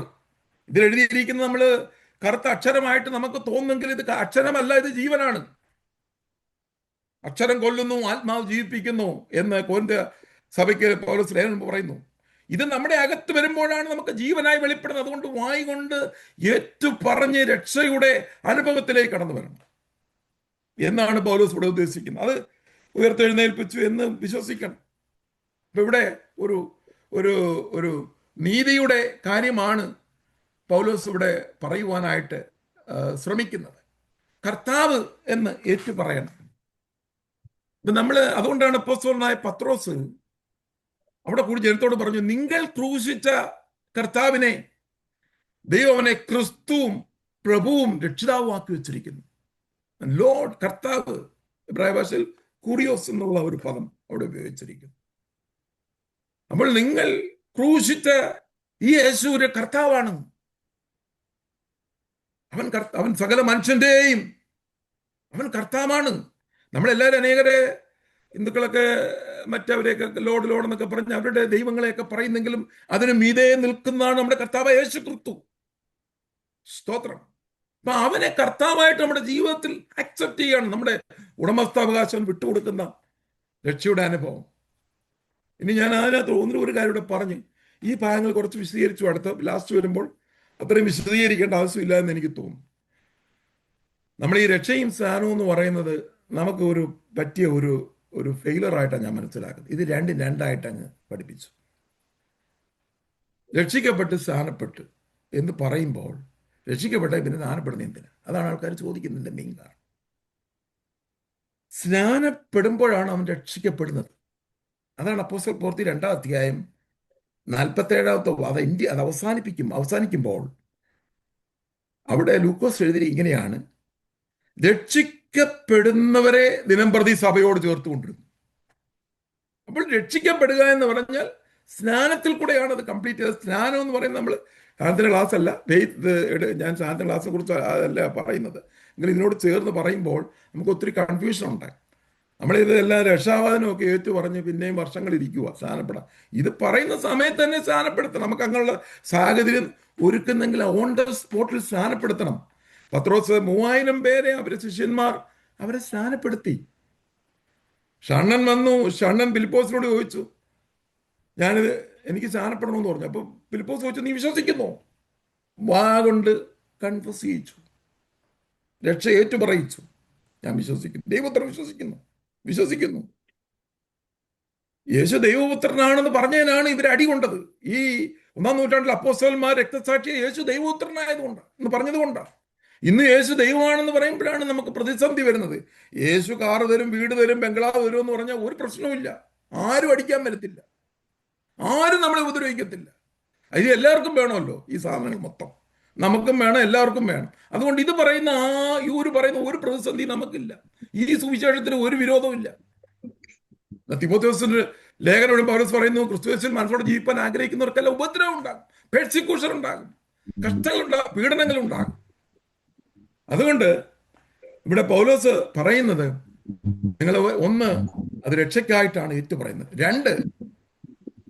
ഇതിൽ എഴുതിയിരിക്കുന്നത് നമ്മൾ കറുത്ത അക്ഷരമായിട്ട് നമുക്ക് തോന്നുമെങ്കിൽ ഇത് അക്ഷരമല്ല, ഇത് ജീവനാണ്. അക്ഷരം കൊല്ലുന്നു, ആത്മാവ് ജീവിപ്പിക്കുന്നു എന്ന് കൊരിന്ത്യ സഭയ്ക്ക് പൗലോസ് ലേഖനം പറയുന്നു. ഇത് നമ്മുടെ അകത്ത് വരുമ്പോഴാണ് നമുക്ക് ജീവനായി വെളിപ്പെടുന്നത്. അതുകൊണ്ട് വായ് കൊണ്ട് ഏറ്റു പറഞ്ഞ് രക്ഷയുടെ അനുഭവത്തിലേക്ക് കടന്നു വരണം എന്നാണ് പൗലോസ് ഇവിടെ ഉദ്ദേശിക്കുന്നത്. അത് ഉയർത്തെഴുന്നേൽപ്പിച്ചു എന്ന് വിശ്വസിക്കണം. ഇപ്പൊ ഇവിടെ ഒരു ഒരു ഒരു നീതിയുടെ കാര്യമാണ് പൗലോസ് ഇവിടെ പറയുവാനായിട്ട് ശ്രമിക്കുന്നത്. കർത്താവ് എന്ന് ഏറ്റു പറയണം. അതുകൊണ്ടാണ് അപ്പോസ്തലനായ പത്രോസ് അവിടെ കൂടി ജനത്തോട് പറഞ്ഞു, നിങ്ങൾ ക്രൂശിച്ച കർത്താവിനെ ദൈവം അവനെ ക്രിസ്തുവും പ്രഭുവും രക്ഷിതാവും ആക്കി വെച്ചിരിക്കുന്നു. ലോർഡ്, കർത്താവ്, ഇബ്രായ ഭാഷയിൽ കുറിയോസ് എന്നുള്ള ഒരു പദം അവിടെ ഉപയോഗിച്ചിരിക്കുന്നു. അപ്പോൾ നിങ്ങൾ ക്രൂശിച്ച ഈ യേശു ഒരു കർത്താവാണ്. അവൻ സകല മനുഷ്യന്റെയും അവൻ കർത്താവാണ്. നമ്മളെല്ലാവരും അനേകരെ ഹിന്ദുക്കളൊക്കെ മറ്റവരെയൊക്കെ ലോഡ് എന്നൊക്കെ പറഞ്ഞ് അവരുടെ ദൈവങ്ങളെയൊക്കെ പറയുന്നെങ്കിലും അതിന് മീതെ നിൽക്കുന്നതാണ് നമ്മുടെ കർത്താവ് യേശു ക്രിസ്തു. സ്തോത്രം. അപ്പൊ അവനെ കർത്താവായിട്ട് നമ്മുടെ ജീവിതത്തിൽ അക്സെപ്റ്റ് ചെയ്യാണ്, നമ്മുടെ ഉടമസ്ഥാവകാശം വിട്ടുകൊടുക്കുന്ന രക്ഷയുടെ അനുഭവം. ഇനി ഞാൻ അതിനകത്ത് ഒരു കാര്യം ഇവിടെ പറഞ്ഞ് ഈ ഭാഗങ്ങൾ കുറച്ച് വിശദീകരിച്ചു. അടുത്ത ലാസ്റ്റ് വരുമ്പോൾ അത്രയും വിശദീകരിക്കേണ്ട ആവശ്യമില്ല എന്ന് എനിക്ക് തോന്നുന്നു. നമ്മൾ ഈ രക്ഷയും സ്നാനവും എന്ന് പറയുന്നത് നമുക്ക് പറ്റിയ ഒരു ഫെയിലറായിട്ടാണ് ഞാൻ മനസ്സിലാക്കുന്നത്. ഇത് രണ്ടായിട്ട് അങ്ങ് പഠിപ്പിച്ചു. രക്ഷിക്കപ്പെട്ട് സ്നാനപ്പെട്ട് എന്ന് പറയുമ്പോൾ രക്ഷിക്കപ്പെട്ട പിന്നെ സ്നാനപ്പെടുന്ന എന്തിനാ? അതാണ് ആൾക്കാർ ചോദിക്കുന്നതിന്റെ മെയിൻ കാരണം. സ്നാനപ്പെടുമ്പോഴാണ് അവൻ രക്ഷിക്കപ്പെടുന്നത്. അതാണ് അപ്പോസ്തല പ്രവൃത്തി 2-ാം അധ്യായം 47-ാമത്തെ അത് അവസാനിക്കുമ്പോൾ അവിടെ ലൂക്കോസ് എഴുതി ഇങ്ങനെയാണ്: രക്ഷിക്കപ്പെടുന്നവരെ ദിനംപ്രതി സഭയോട് ചേർത്തുകൊണ്ടിരുന്നു. അപ്പോൾ രക്ഷിക്കപ്പെടുക എന്ന് പറഞ്ഞാൽ സ്നാനത്തിൽ കൂടെയാണ് അത് കംപ്ലീറ്റ് ചെയ്തത്. സ്നാനം എന്ന് പറയുന്നത് നമ്മൾ സാധന ക്ലാസ് അല്ല, ഞാൻ സാധന ക്ലാസ്സിനെ കുറിച്ച് അതല്ല പറയുന്നത്. എങ്കിൽ ഇതിനോട് ചേർന്ന് പറയുമ്പോൾ നമുക്ക് ഒത്തിരി കൺഫ്യൂഷൻ ഉണ്ടായി. നമ്മളിതെല്ലാം രക്ഷാവാദനമൊക്കെ ഏറ്റു പറഞ്ഞ് പിന്നെയും വർഷങ്ങൾ ഇരിക്കുക സ്നാനപ്പെടാം. ഇത് പറയുന്ന സമയത്ത് തന്നെ സ്നാനപ്പെടുത്തണം. നമുക്ക് അങ്ങനെയുള്ള സാഹചര്യം ഒരുക്കുന്നെങ്കിൽ ഓൺ ദ സ്പോട്ടിൽ സ്നാനപ്പെടുത്തണം. പത്രോസ് 3000 പേരെ അവരെ ശിഷ്യന്മാർ അവരെ സ്നാനപ്പെടുത്തി. ഷണ്ണൻ വന്നു. ഷണ്ണൻ ഫിലിപ്പോസിനോട് ചോദിച്ചു, എനിക്ക് സ്നാനപ്പെടണമെന്ന് പറഞ്ഞു. അപ്പൊ ഫിലിപ്പോസ് ചോദിച്ചു, നീ വിശ്വസിക്കുന്നു? വാ കൊണ്ട് കൺഫസ് ചെയ്യിച്ചു, രക്ഷ ഏറ്റു പറയിച്ചു. ഞാൻ വിശ്വസിക്കുന്നു, ദൈവപുത്രൻ വിശ്വസിക്കുന്നു. യേശു ദൈവപുത്രനാണെന്ന് പറഞ്ഞതിനാണ് ഇവർ അടികൊണ്ടത്. ഈ 1-ാം നൂറ്റാണ്ടിൽ അപ്പോസ്തലന്മാർ രക്തസാക്ഷിയെ യേശു ദൈവപുത്രനായതുകൊണ്ട് എന്ന് പറഞ്ഞതുകൊണ്ടാണ്. ഇന്ന് യേശു ദൈവമാണെന്ന് പറയുമ്പോഴാണ് നമുക്ക് പ്രതിസന്ധി വരുന്നത്. യേശു കാറ് തരും, വീട് തരും, ബംഗ്ലാവ് തരും എന്ന് പറഞ്ഞാൽ ഒരു പ്രശ്നവുമില്ല. ആരും അടിക്കാൻ വരത്തില്ല, ആരും നമ്മളെ ഉപദ്രവിക്കത്തില്ല. ഇത് എല്ലാവർക്കും വേണമല്ലോ, ഈ സാധനങ്ങൾ മൊത്തം നമുക്കും വേണം, എല്ലാവർക്കും വേണം. അതുകൊണ്ട് ഇത് പറയുന്ന ഒരു പ്രതിസന്ധി നമുക്കില്ല. ഈ സുവിശേഷത്തിന് ഒരു വിരോധവും ഇല്ല. തിമോഥെയോസിന്റെ ലേഖനം പൗലോസ് പറയുന്നു, ക്രിസ്തുയേശുവിൽ മനസ്സോടെ ജീവിക്കാൻ ആഗ്രഹിക്കുന്നവർക്കെല്ലാം ഉപദ്രവം ഉണ്ടാകും, പെർസിക്യൂഷൻ ഉണ്ടാകും, കഷ്ടങ്ങളുണ്ടാകും, പീഡനങ്ങളുണ്ടാകും. അതുകൊണ്ട് ഇവിടെ പൗലോസ് പറയുന്നത്, നിങ്ങൾ അത് രക്ഷയ്ക്കായിട്ടാണ് ഏറ്റു പറയുന്നത്. 2,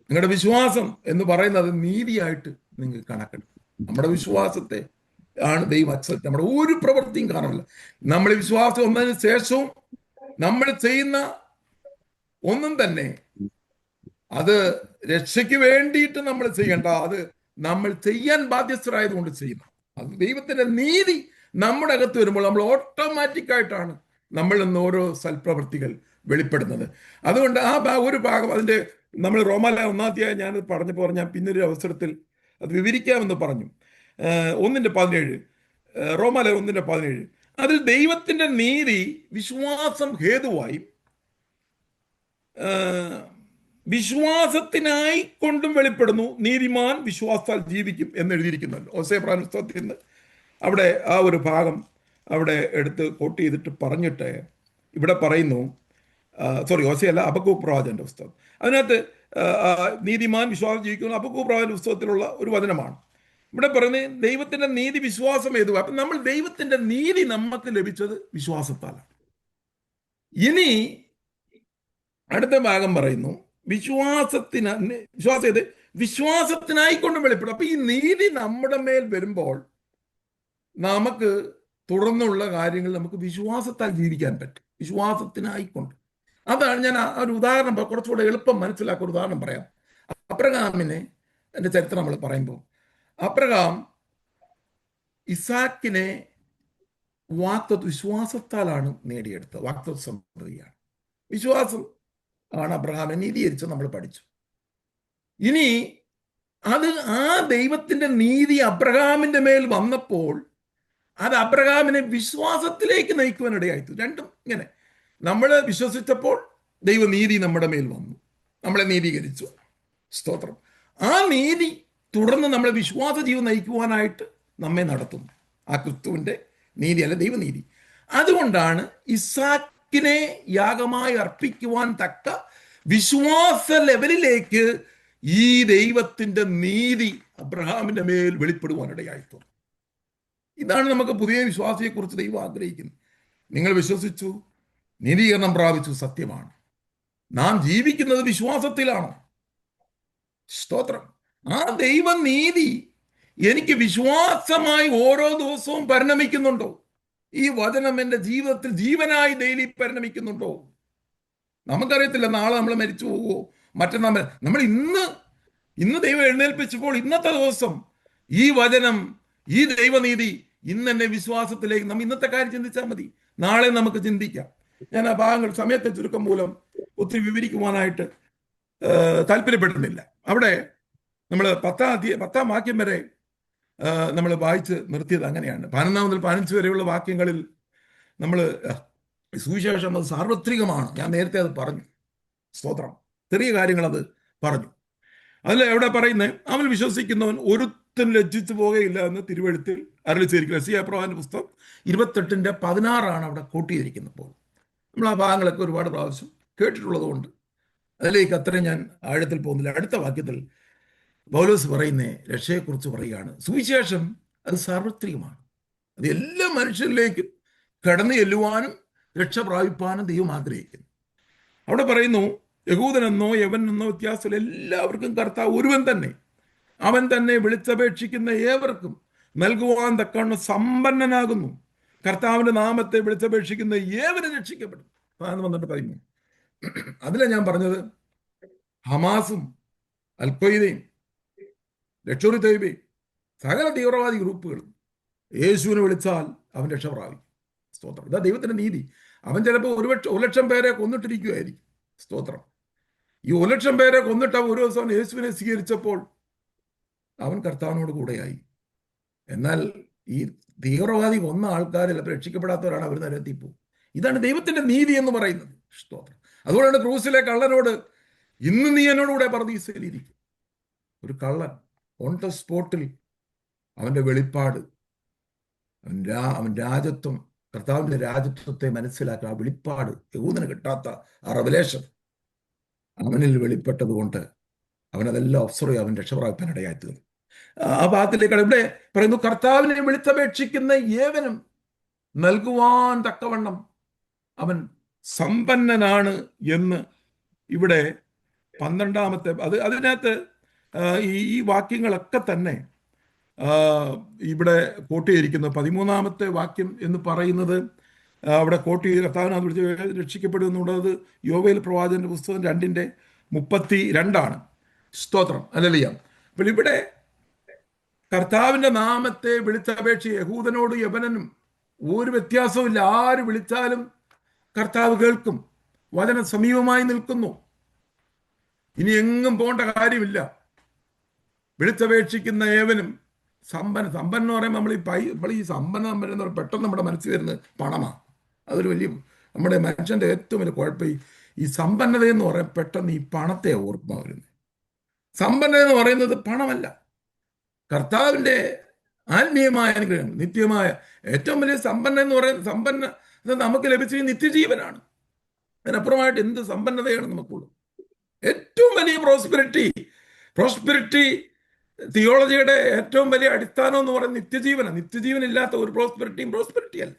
നിങ്ങളുടെ വിശ്വാസം എന്ന് പറയുന്നത് നീതിയായിട്ട് നിങ്ങൾ കണക്കെടുക്കും. നമ്മുടെ വിശ്വാസത്തെ ആണ് ദൈവം അക്സെപ്റ്റ്. നമ്മുടെ ഒരു പ്രവൃത്തിയും കാരണമല്ല. നമ്മൾ വിശ്വാസം വന്നതിന് ശേഷവും നമ്മൾ ചെയ്യുന്ന ഒന്നും തന്നെ അത് രക്ഷയ്ക്ക് വേണ്ടിയിട്ട് നമ്മൾ ചെയ്യണ്ട, അത് നമ്മൾ ചെയ്യാൻ ബാധ്യസ്ഥരായതുകൊണ്ട് ചെയ്യുന്നു. അത് ദൈവത്തിന്റെ നീതി നമ്മുടെ അകത്ത് വരുമ്പോൾ നമ്മൾ ഓട്ടോമാറ്റിക് ആയിട്ടാണ് നമ്മൾ ഇന്ന് ഓരോ സൽപ്രവൃത്തികൾ വെളിപ്പെടുന്നത്. അതുകൊണ്ട് ഒരു ഭാഗം അതിന്റെ നമ്മൾ റോമാല 1-ാം ഞാൻ പറഞ്ഞപ്പോൾ ഞാൻ പിന്നൊരു അവസരത്തിൽ അത് വിവരിക്കാമെന്ന് പറഞ്ഞു. 1:17 റോമാല 1:17 അതിൽ ദൈവത്തിന്റെ നീതി വിശ്വാസം ഹേതുവായും വിശ്വാസത്തിനായി കൊണ്ടും വെളിപ്പെടുന്നു, നീതിമാൻ വിശ്വാസത്താൽ ജീവിക്കും എന്ന് എഴുതിയിരിക്കുന്നല്ലോ. ഹോസേയ പുസ്തകത്തിൽ നിന്ന് അവിടെ ആ ഒരു ഭാഗം അവിടെ എടുത്ത് കോട്ട് ചെയ്തിട്ട് പറഞ്ഞിട്ട് ഇവിടെ പറയുന്നു, ഹോസേയല്ല, ഹബക്കൂക്ക് പ്രവാചകന്റെ പുസ്തകം. അതിനകത്ത് നീതിമാൻ വിശ്വാസം ജീവിക്കുന്നു ഹബക്കൂക്ക് പ്രവാചകന്റെ പുസ്തകത്തിലുള്ള ഒരു വചനമാണ്. ഇവിടെ പറയുന്നത് ദൈവത്തിന്റെ നീതി വിശ്വാസം ഏതു. അപ്പം നമ്മൾ ദൈവത്തിന്റെ നീതി നമുക്ക് ലഭിച്ചത് വിശ്വാസത്താലാണ്. ഇനി അടുത്ത ഭാഗം പറയുന്നു വിശ്വാസത്തിനായിക്കൊണ്ട് വെളിപ്പെടും. അപ്പൊ ഈ നീതി നമ്മുടെ മേൽ വരുമ്പോൾ നമുക്ക് തുടർന്നുള്ള കാര്യങ്ങൾ നമുക്ക് വിശ്വാസത്താൽ ജീവിക്കാൻ പറ്റും, വിശ്വാസത്തിനായിക്കൊണ്ട്. അതാണ് ഞാൻ ഒരു ഉദാഹരണം കുറച്ചുകൂടെ എളുപ്പം മനസ്സിലാക്കുക ഒരു ഉദാഹരണം പറയാം. അബ്രഹാമിനെ എൻ്റെ ചരിത്രം നമ്മൾ പറയുമ്പോൾ അബ്രഹാം ഇസാക്കിനെ വിശ്വാസത്താലാണ് നേടിയെടുത്തത്. വാക്തത്വ സമൃദ്ധിയാണ്, വിശ്വാസം ആണ് അബ്രഹാമിനെ നീതീകരിച്ച് നമ്മൾ പഠിച്ചു. ഇനി അത് ആ ദൈവത്തിന്റെ നീതി അബ്രഹാമിന്റെ മേൽ വന്നപ്പോൾ അത് അബ്രഹാമിനെ വിശ്വാസത്തിലേക്ക് നയിക്കുവാനിടയായിത്തു. രണ്ടും ഇങ്ങനെ, നമ്മൾ വിശ്വസിച്ചപ്പോൾ ദൈവനീതി നമ്മുടെ മേൽ വന്നു, നമ്മളെ നീതീകരിച്ചു. സ്തോത്രം. ആ നീതി തുടർന്ന് നമ്മളെ വിശ്വാസ ജീവൻ നയിക്കുവാനായിട്ട് നമ്മെ നടത്തുന്നു. ആ ക്രിസ്തുവിന്റെ നീതി അല്ല, ദൈവനീതി. അതുകൊണ്ടാണ് ഇസാക്കിനെ യാഗമായി അർപ്പിക്കുവാൻ തക്ക വിശ്വാസ ലെവലിലേക്ക് ഈ ദൈവത്തിന്റെ നീതി അബ്രഹാമിന്റെ മേൽ വെളിപ്പെടുവാനിടയായിത്തു. ഇതാണ് നമുക്ക് പുതിയ വിശ്വാസിയെക്കുറിച്ച് ദൈവം ആഗ്രഹിക്കുന്നത്. നിങ്ങൾ വിശ്വസിച്ചു, നീതീകരണം പ്രാപിച്ചു, സത്യമാണ്. നാം ജീവിക്കുന്നത് വിശ്വാസത്തിലാണ്. സ്തോത്രം. ആ ദൈവനീതി എനിക്ക് വിശ്വാസമായി ഓരോ ദിവസവും പരിണമിക്കുന്നുണ്ടോ? ഈ വചനം എൻ്റെ ജീവിതത്തിൽ ജീവനായി ഡെയിലി പരിണമിക്കുന്നുണ്ടോ? നമുക്കറിയത്തില്ല നാളെ നമ്മൾ മരിച്ചു പോവുമോ, മറ്റന്നാൾ. നമ്മൾ ഇന്ന് ദൈവം എഴുന്നേൽപ്പിച്ചപ്പോൾ ഇന്നത്തെ ദിവസം ഈ വചനം, ഈ ദൈവനീതി ഇന്ന് എന്നെ വിശ്വാസത്തിലേക്ക്, നമ്മൾ ഇന്നത്തെ കാര്യം ചിന്തിച്ചാൽ മതി, നാളെ നമുക്ക് ചിന്തിക്കാം. ഞാൻ ആ ഭാഗങ്ങൾ സമയത്തെ ചുരുക്കം മൂലം ഒത്തിരി വിവരിക്കുവാനായിട്ട് താല്പര്യപ്പെടുന്നില്ല. അവിടെ നമ്മൾ 10-ാം വാക്യം വരെ നമ്മൾ വായിച്ച് നിർത്തിയത് അങ്ങനെയാണ്. 11 മുതൽ 15 വരെയുള്ള വാക്യങ്ങളിൽ നമ്മൾ സുവിശേഷം അത് സാർവത്രികമാണ്. ഞാൻ നേരത്തെ അത് പറഞ്ഞു. സ്തോത്രം. ചെറിയ കാര്യങ്ങൾ അത് പറഞ്ഞു. അതിൽ എവിടെ പറയുന്നത്, അവൻ വിശ്വസിക്കുന്നവൻ ഒരുത്തൻ ലജ്ജിച്ചു പോകുകയില്ല എന്ന് തിരുവെഴുത്തിൽ അരുളിച്ചേരിക്കുക. യെശയ്യാ പ്രവാചകന്റെ പുസ്തകം 28:16 അവിടെ കൂട്ടിയിരിക്കുന്നപ്പോൾ നമ്മൾ ആ ഭാഗങ്ങളൊക്കെ ഒരുപാട് പ്രാവശ്യം കേട്ടിട്ടുള്ളത് കൊണ്ട് അതിലേക്ക് അത്രയും ഞാൻ ആഴത്തിൽ പോകുന്നില്ല. അടുത്ത വാക്യത്തിൽ പൗലോസ് പറയുന്ന രക്ഷയെക്കുറിച്ച് പറയുകയാണ്. സുവിശേഷം അത് സാർവത്രികമാണ്. അത് എല്ലാ മനുഷ്യരിലേക്കും കടന്നു ചെല്ലുവാനും രക്ഷ പ്രാപിപ്പാനും ദൈവം ആഗ്രഹിക്കുന്നു. അവിടെ പറയുന്നു, യഹൂദനെന്നോ യവനെന്നോ വ്യത്യാസമില്ല, എല്ലാവർക്കും കർത്താവ് ഒരുവൻ തന്നെ. അവൻ തന്നെ വിളിച്ചപേക്ഷിക്കുന്ന ഏവർക്കും നൽകുവാൻ തക്കവണ്ണം സമ്പന്നനാകുന്നു. കർത്താവിന്റെ നാമത്തെ വിളിച്ചപേക്ഷിക്കുന്ന ഏവരും രക്ഷിക്കപ്പെടും. വന്നിട്ട് പറയുന്നു. അതിലാണ് ഞാൻ പറഞ്ഞത്, ഹമാസും അൽഖ്വയ്ദയും ലഷ്കർ തയ്യിബയും സകല തീവ്രവാദി ഗ്രൂപ്പുകളും യേശുവിനെ വിളിച്ചാൽ അവൻ രക്ഷ പ്രാപിക്കും. സ്തോത്രം. ഇതാ ദൈവത്തിന്റെ നീതി. അവൻ ചിലപ്പോൾ 1,00,000 പേരെ കൊന്നിട്ടിരിക്കുമായിരിക്കും. സ്തോത്രം. ഈ 1,00,000 പേരെ കൊന്നിട്ട് അവൻ ഒരു ദിവസം യേശുവിനെ സ്വീകരിച്ചപ്പോൾ അവൻ കർത്താവിനോട് കൂടെയായി. എന്നാൽ ഈ തീവ്രവാദി കൊന്ന ആൾക്കാർ ചിലപ്പോൾ രക്ഷിക്കപ്പെടാത്തവരാണ്, അവർ നരകത്തിപ്പോവും. ഇതാണ് ദൈവത്തിന്റെ നീതി എന്ന് പറയുന്നത്. സ്തോത്രം. അതുകൊണ്ടാണ് ക്രൂസിലെ കള്ളനോട്, ഇന്ന് നീ എന്നോടുകൂടെ പറുദീസയിലിരിക്കും. ഒരു കള്ളൻ ഓൺ ദ സ്പോട്ടിൽ അവന്റെ വെളിപ്പാട്, അവൻ രാജത്വം, കർത്താവിന്റെ രാജത്വത്തെ മനസ്സിലാക്കുക. ആ വെളിപ്പാട്, യഹൂദന് കിട്ടാത്ത ആ റെവലേഷൻ അവനിൽ വെളിപ്പെട്ടത് കൊണ്ട് അവനതെല്ലാം ഒബ്സർവ് ചെയ്ത് അവൻ രക്ഷപ്രാപിക്കാൻ ഇടയായിത്തീർന്നു. ആ ഭാഗത്തിലേക്കാണ് ഇവിടെ പറയുന്നു, കർത്താവിനെ വിളിച്ചപേക്ഷിക്കുന്ന ഏവനും നൽകുവാൻ തക്കവണ്ണം അവൻ സമ്പന്നനാണ് എന്ന് ഇവിടെ 12-ാമത്തെ അതിനകത്ത് ഈ വാക്യങ്ങളൊക്കെ തന്നെ ഇവിടെ കോട്ട് ചെയ്തിരിക്കുന്നത്. 13-ാമത്തെ വാക്യം എന്ന് പറയുന്നത് അവിടെ കോട്ട് ചെയ്ത് കർത്താവിനകത്ത് വിളിച്ച് രക്ഷിക്കപ്പെടുമെന്നുള്ളത് യോവേൽ പ്രവാചകന്റെ പുസ്തകം 2:32 സ്തോത്രം ഹല്ലേലൂയ. അപ്പോൾ ഇവിടെ കർത്താവിന്റെ നാമത്തെ വിളിച്ചപേക്ഷി യഹൂദനോട് യവനനും ഒരു വ്യത്യാസവും ഇല്ല. ആര് വിളിച്ചാലും കർത്താവ് കേൾക്കും. വചനം സമീപമായി നിൽക്കുന്നു. ഇനി എങ്ങും പോകേണ്ട കാര്യമില്ല. വിളിച്ചപേക്ഷിക്കുന്ന ഏവനും സമ്പന്ന എന്ന് പറയുമ്പോൾ നമ്മൾ ഈ സമ്പന്നം വരുന്ന പെട്ടെന്ന് നമ്മുടെ മനസ്സിൽ വരുന്നത് പണമാണ്. അതൊരു വലിയ നമ്മുടെ മനുഷ്യന്റെ ഏറ്റവും വലിയ കുഴപ്പം. ഈ സമ്പന്നത എന്ന് പറയാൻ പെട്ടെന്ന് ഈ പണത്തെ ഓർമ്മ വരുന്നത്. സമ്പന്നത എന്ന് പറയുന്നത് പണമല്ല, കർത്താവിന്റെ ആത്മീയമായ അനുഗ്രഹം, നിത്യമായ ഏറ്റവും വലിയ സമ്പന്ന എന്ന് പറയുന്നത് സമ്പന്ന നമുക്ക് ലഭിച്ച നിത്യജീവനാണ്. അതിനപ്പുറമായിട്ട് എന്ത് സമ്പന്നതയാണ് നമുക്കുള്ളത്? ഏറ്റവും വലിയ പ്രോസ്പെരിറ്റി തിയോളജിയുടെ ഏറ്റവും വലിയ അടിസ്ഥാനം എന്ന് പറയുന്നത് നിത്യജീവനാണ്. നിത്യജീവൻ ഇല്ലാത്ത ഒരു പ്രോസ്പെരിറ്റി അല്ല.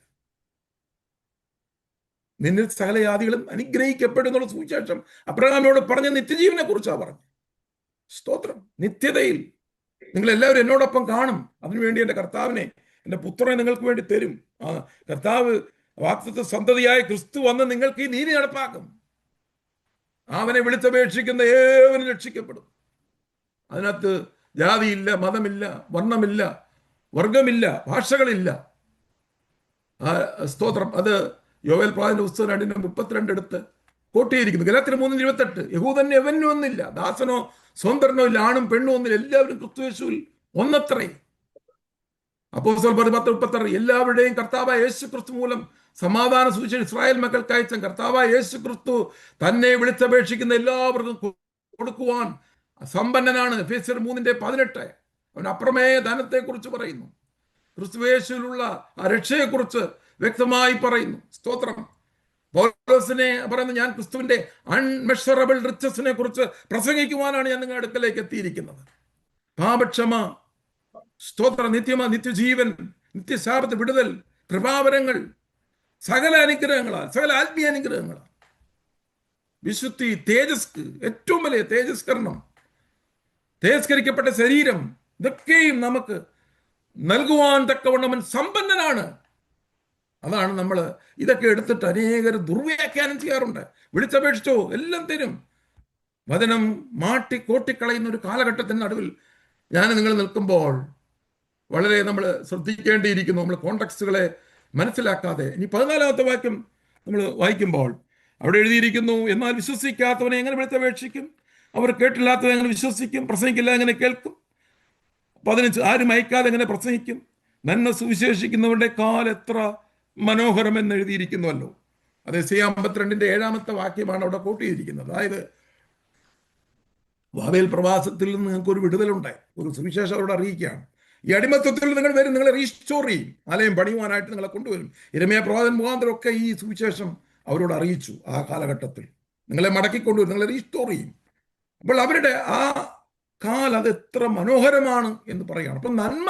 നിന്നിൽ സകല ജാതികളും അനുഗ്രഹിക്കപ്പെടുന്നുള്ള സുവിശേഷം അബ്രഹാമിനോട് പറഞ്ഞ നിത്യജീവനെ കുറിച്ചാണ് പറഞ്ഞത്. സ്തോത്രം. നിത്യതയിൽ നിങ്ങൾ എല്ലാവരും എന്നോടൊപ്പം കാണും. അതിനുവേണ്ടി എൻ്റെ കർത്താവിനെ, എൻ്റെ പുത്രനെ നിങ്ങൾക്ക് വേണ്ടി തരും. കർത്താവ് വാഗ്ദത്ത സന്തതിയായ ക്രിസ്തു വന്ന് നിങ്ങൾക്ക് ഈ നീതി നടപ്പാക്കും. അവനെ വിളിച്ചപേക്ഷിക്കുന്ന ഏവനും രക്ഷിക്കപ്പെടും. അതിനകത്ത് ജാതിയില്ല, മതമില്ല, വർണ്ണമില്ല, വർഗമില്ല, ഭാഷകളില്ല. സ്തോത്രം. അത് യോവേൽ പ്രവാചകന്റെ പുസ്തകം 2:32 എടുത്ത് കോട്ടിയിരിക്കുന്നു. ഗലാത്യർ 3:28 യഹൂദൻ എവനും ഒന്നില്ല, ദാസനോ സ്വതന്ത്രനോ ഇല്ല, ആണും പെണ്ണും ഒന്നില്ല, എല്ലാവരും ക്രിസ്തുയേശുവിൽ ഒന്നത്രേ. അപ്പോസ്തലർ 10:36 എല്ലാവരുടെയും കർത്താവായ യേശു ക്രിസ്തു മൂലം സമാധാന സുവിശേഷം ഇസ്രായേൽ മക്കൾക്ക് അയച്ച കർത്താവായ യേശു ക്രിസ്തു തന്നെ വിളിച്ചപേക്ഷിക്കുന്ന എല്ലാവർക്കും കൊടുക്കുവാൻ സമ്പന്നനാണ്. എഫേസ്യർ 3:18 അവൻ അപ്രമേയ ധനത്തെ കുറിച്ച് പറയുന്നു. ക്രിസ്തുയേശുവിലുള്ള ആ രക്ഷയെക്കുറിച്ച് വ്യക്തമായി പറയുന്നു. സ്തോത്രം. പൗലോസിനെ പറയുന്നത്, ഞാൻ ക്രിസ്തുവിന്റെ അൺമെഷറബിൾ റിച്ചസിനെ കുറിച്ച് പ്രസംഗിക്കുവാനാണ് ഞാൻ നിങ്ങളുടെ അടുക്കലേക്ക് എത്തിയിരിക്കുന്നത്. പാപക്ഷമ, സ്തോത്ര, നിത്യജീവൻ, നിത്യശാപത്ത് വിടുതൽ, കൃപാവരങ്ങൾ, സകല അനുഗ്രഹങ്ങളാൽ, സകല ആത്മീയ അനുഗ്രഹങ്ങളാൽ, വിശുദ്ധി, തേജസ്, ഏറ്റവും വലിയ തേജസ്കരണം, തേജസ്കരിക്കപ്പെട്ട ശരീരം, ഇതൊക്കെയും നമുക്ക് നൽകുവാൻ തക്കവണ്ണം സമ്പന്നനാണ്. അതാണ് നമ്മൾ ഇതൊക്കെ എടുത്തിട്ട് അനേകർ ദുർവ്യാഖ്യാനം ചെയ്യാറുണ്ട്. വിളിച്ചപേക്ഷിച്ചോ എല്ലാം തരും. വചനം കോട്ടിക്കളയുന്ന ഒരു കാലഘട്ടത്തിന് നടുവിൽ ഞാൻ നിങ്ങൾ നിൽക്കുമ്പോൾ വളരെ നമ്മൾ ശ്രദ്ധിക്കേണ്ടിയിരിക്കുന്നു. നമ്മൾ കോണ്ടക്സ്റ്റുകളെ മനസ്സിലാക്കാതെ. ഇനി 14-ാമത്തെ വാക്യം നമ്മൾ വായിക്കുമ്പോൾ അവിടെ എഴുതിയിരിക്കുന്നു, എന്നാൽ വിശ്വസിക്കാത്തവനെ എങ്ങനെ വിളിച്ചപേക്ഷിക്കും? അവർ കേട്ടില്ലാത്തവനെ എങ്ങനെ വിശ്വസിക്കും? പ്രസംഗിക്കില്ല എങ്ങനെ കേൾക്കും? 15 ആരും അയക്കാതെ എങ്ങനെ പ്രസംഗിക്കും? നന്മ സുവിശേഷിക്കുന്നവരുടെ കാൽ എത്ര മനോഹരമെന്ന് എഴുതിയിരിക്കുന്നുവല്ലോ. അത് യെശയ്യാ 52:7 വാക്യമാണ് അവിടെ കൂട്ടിയിരിക്കുന്നത്. അതായത് ബാബേൽ പ്രവാസത്തിൽ നിന്ന് നിങ്ങൾക്ക് ഒരു വിടുതലുണ്ടായി, ഒരു സുവിശേഷം അവരോട് അറിയിക്കുകയാണ്. ഈ അടിമത്വത്തിൽ നിങ്ങൾ വരും, നിങ്ങളെ റീസ്റ്റോർ ചെയ്യും, ആലയം പണിയുവാനായിട്ട് നിങ്ങളെ കൊണ്ടുവരും. യിരെമ്യാ പ്രവാചകൻ മുഖാന്തരമൊക്കെ ഈ സുവിശേഷം അവരോട് അറിയിച്ചു. ആ കാലഘട്ടത്തിൽ നിങ്ങളെ മടക്കിക്കൊണ്ടുവരും, നിങ്ങളെ റീസ്റ്റോർ ചെയ്യും. അപ്പോൾ അവരുടെ ആ കാൽ അത് എത്ര മനോഹരമാണ് എന്ന് പറയുകയാണ്. അപ്പം നന്മ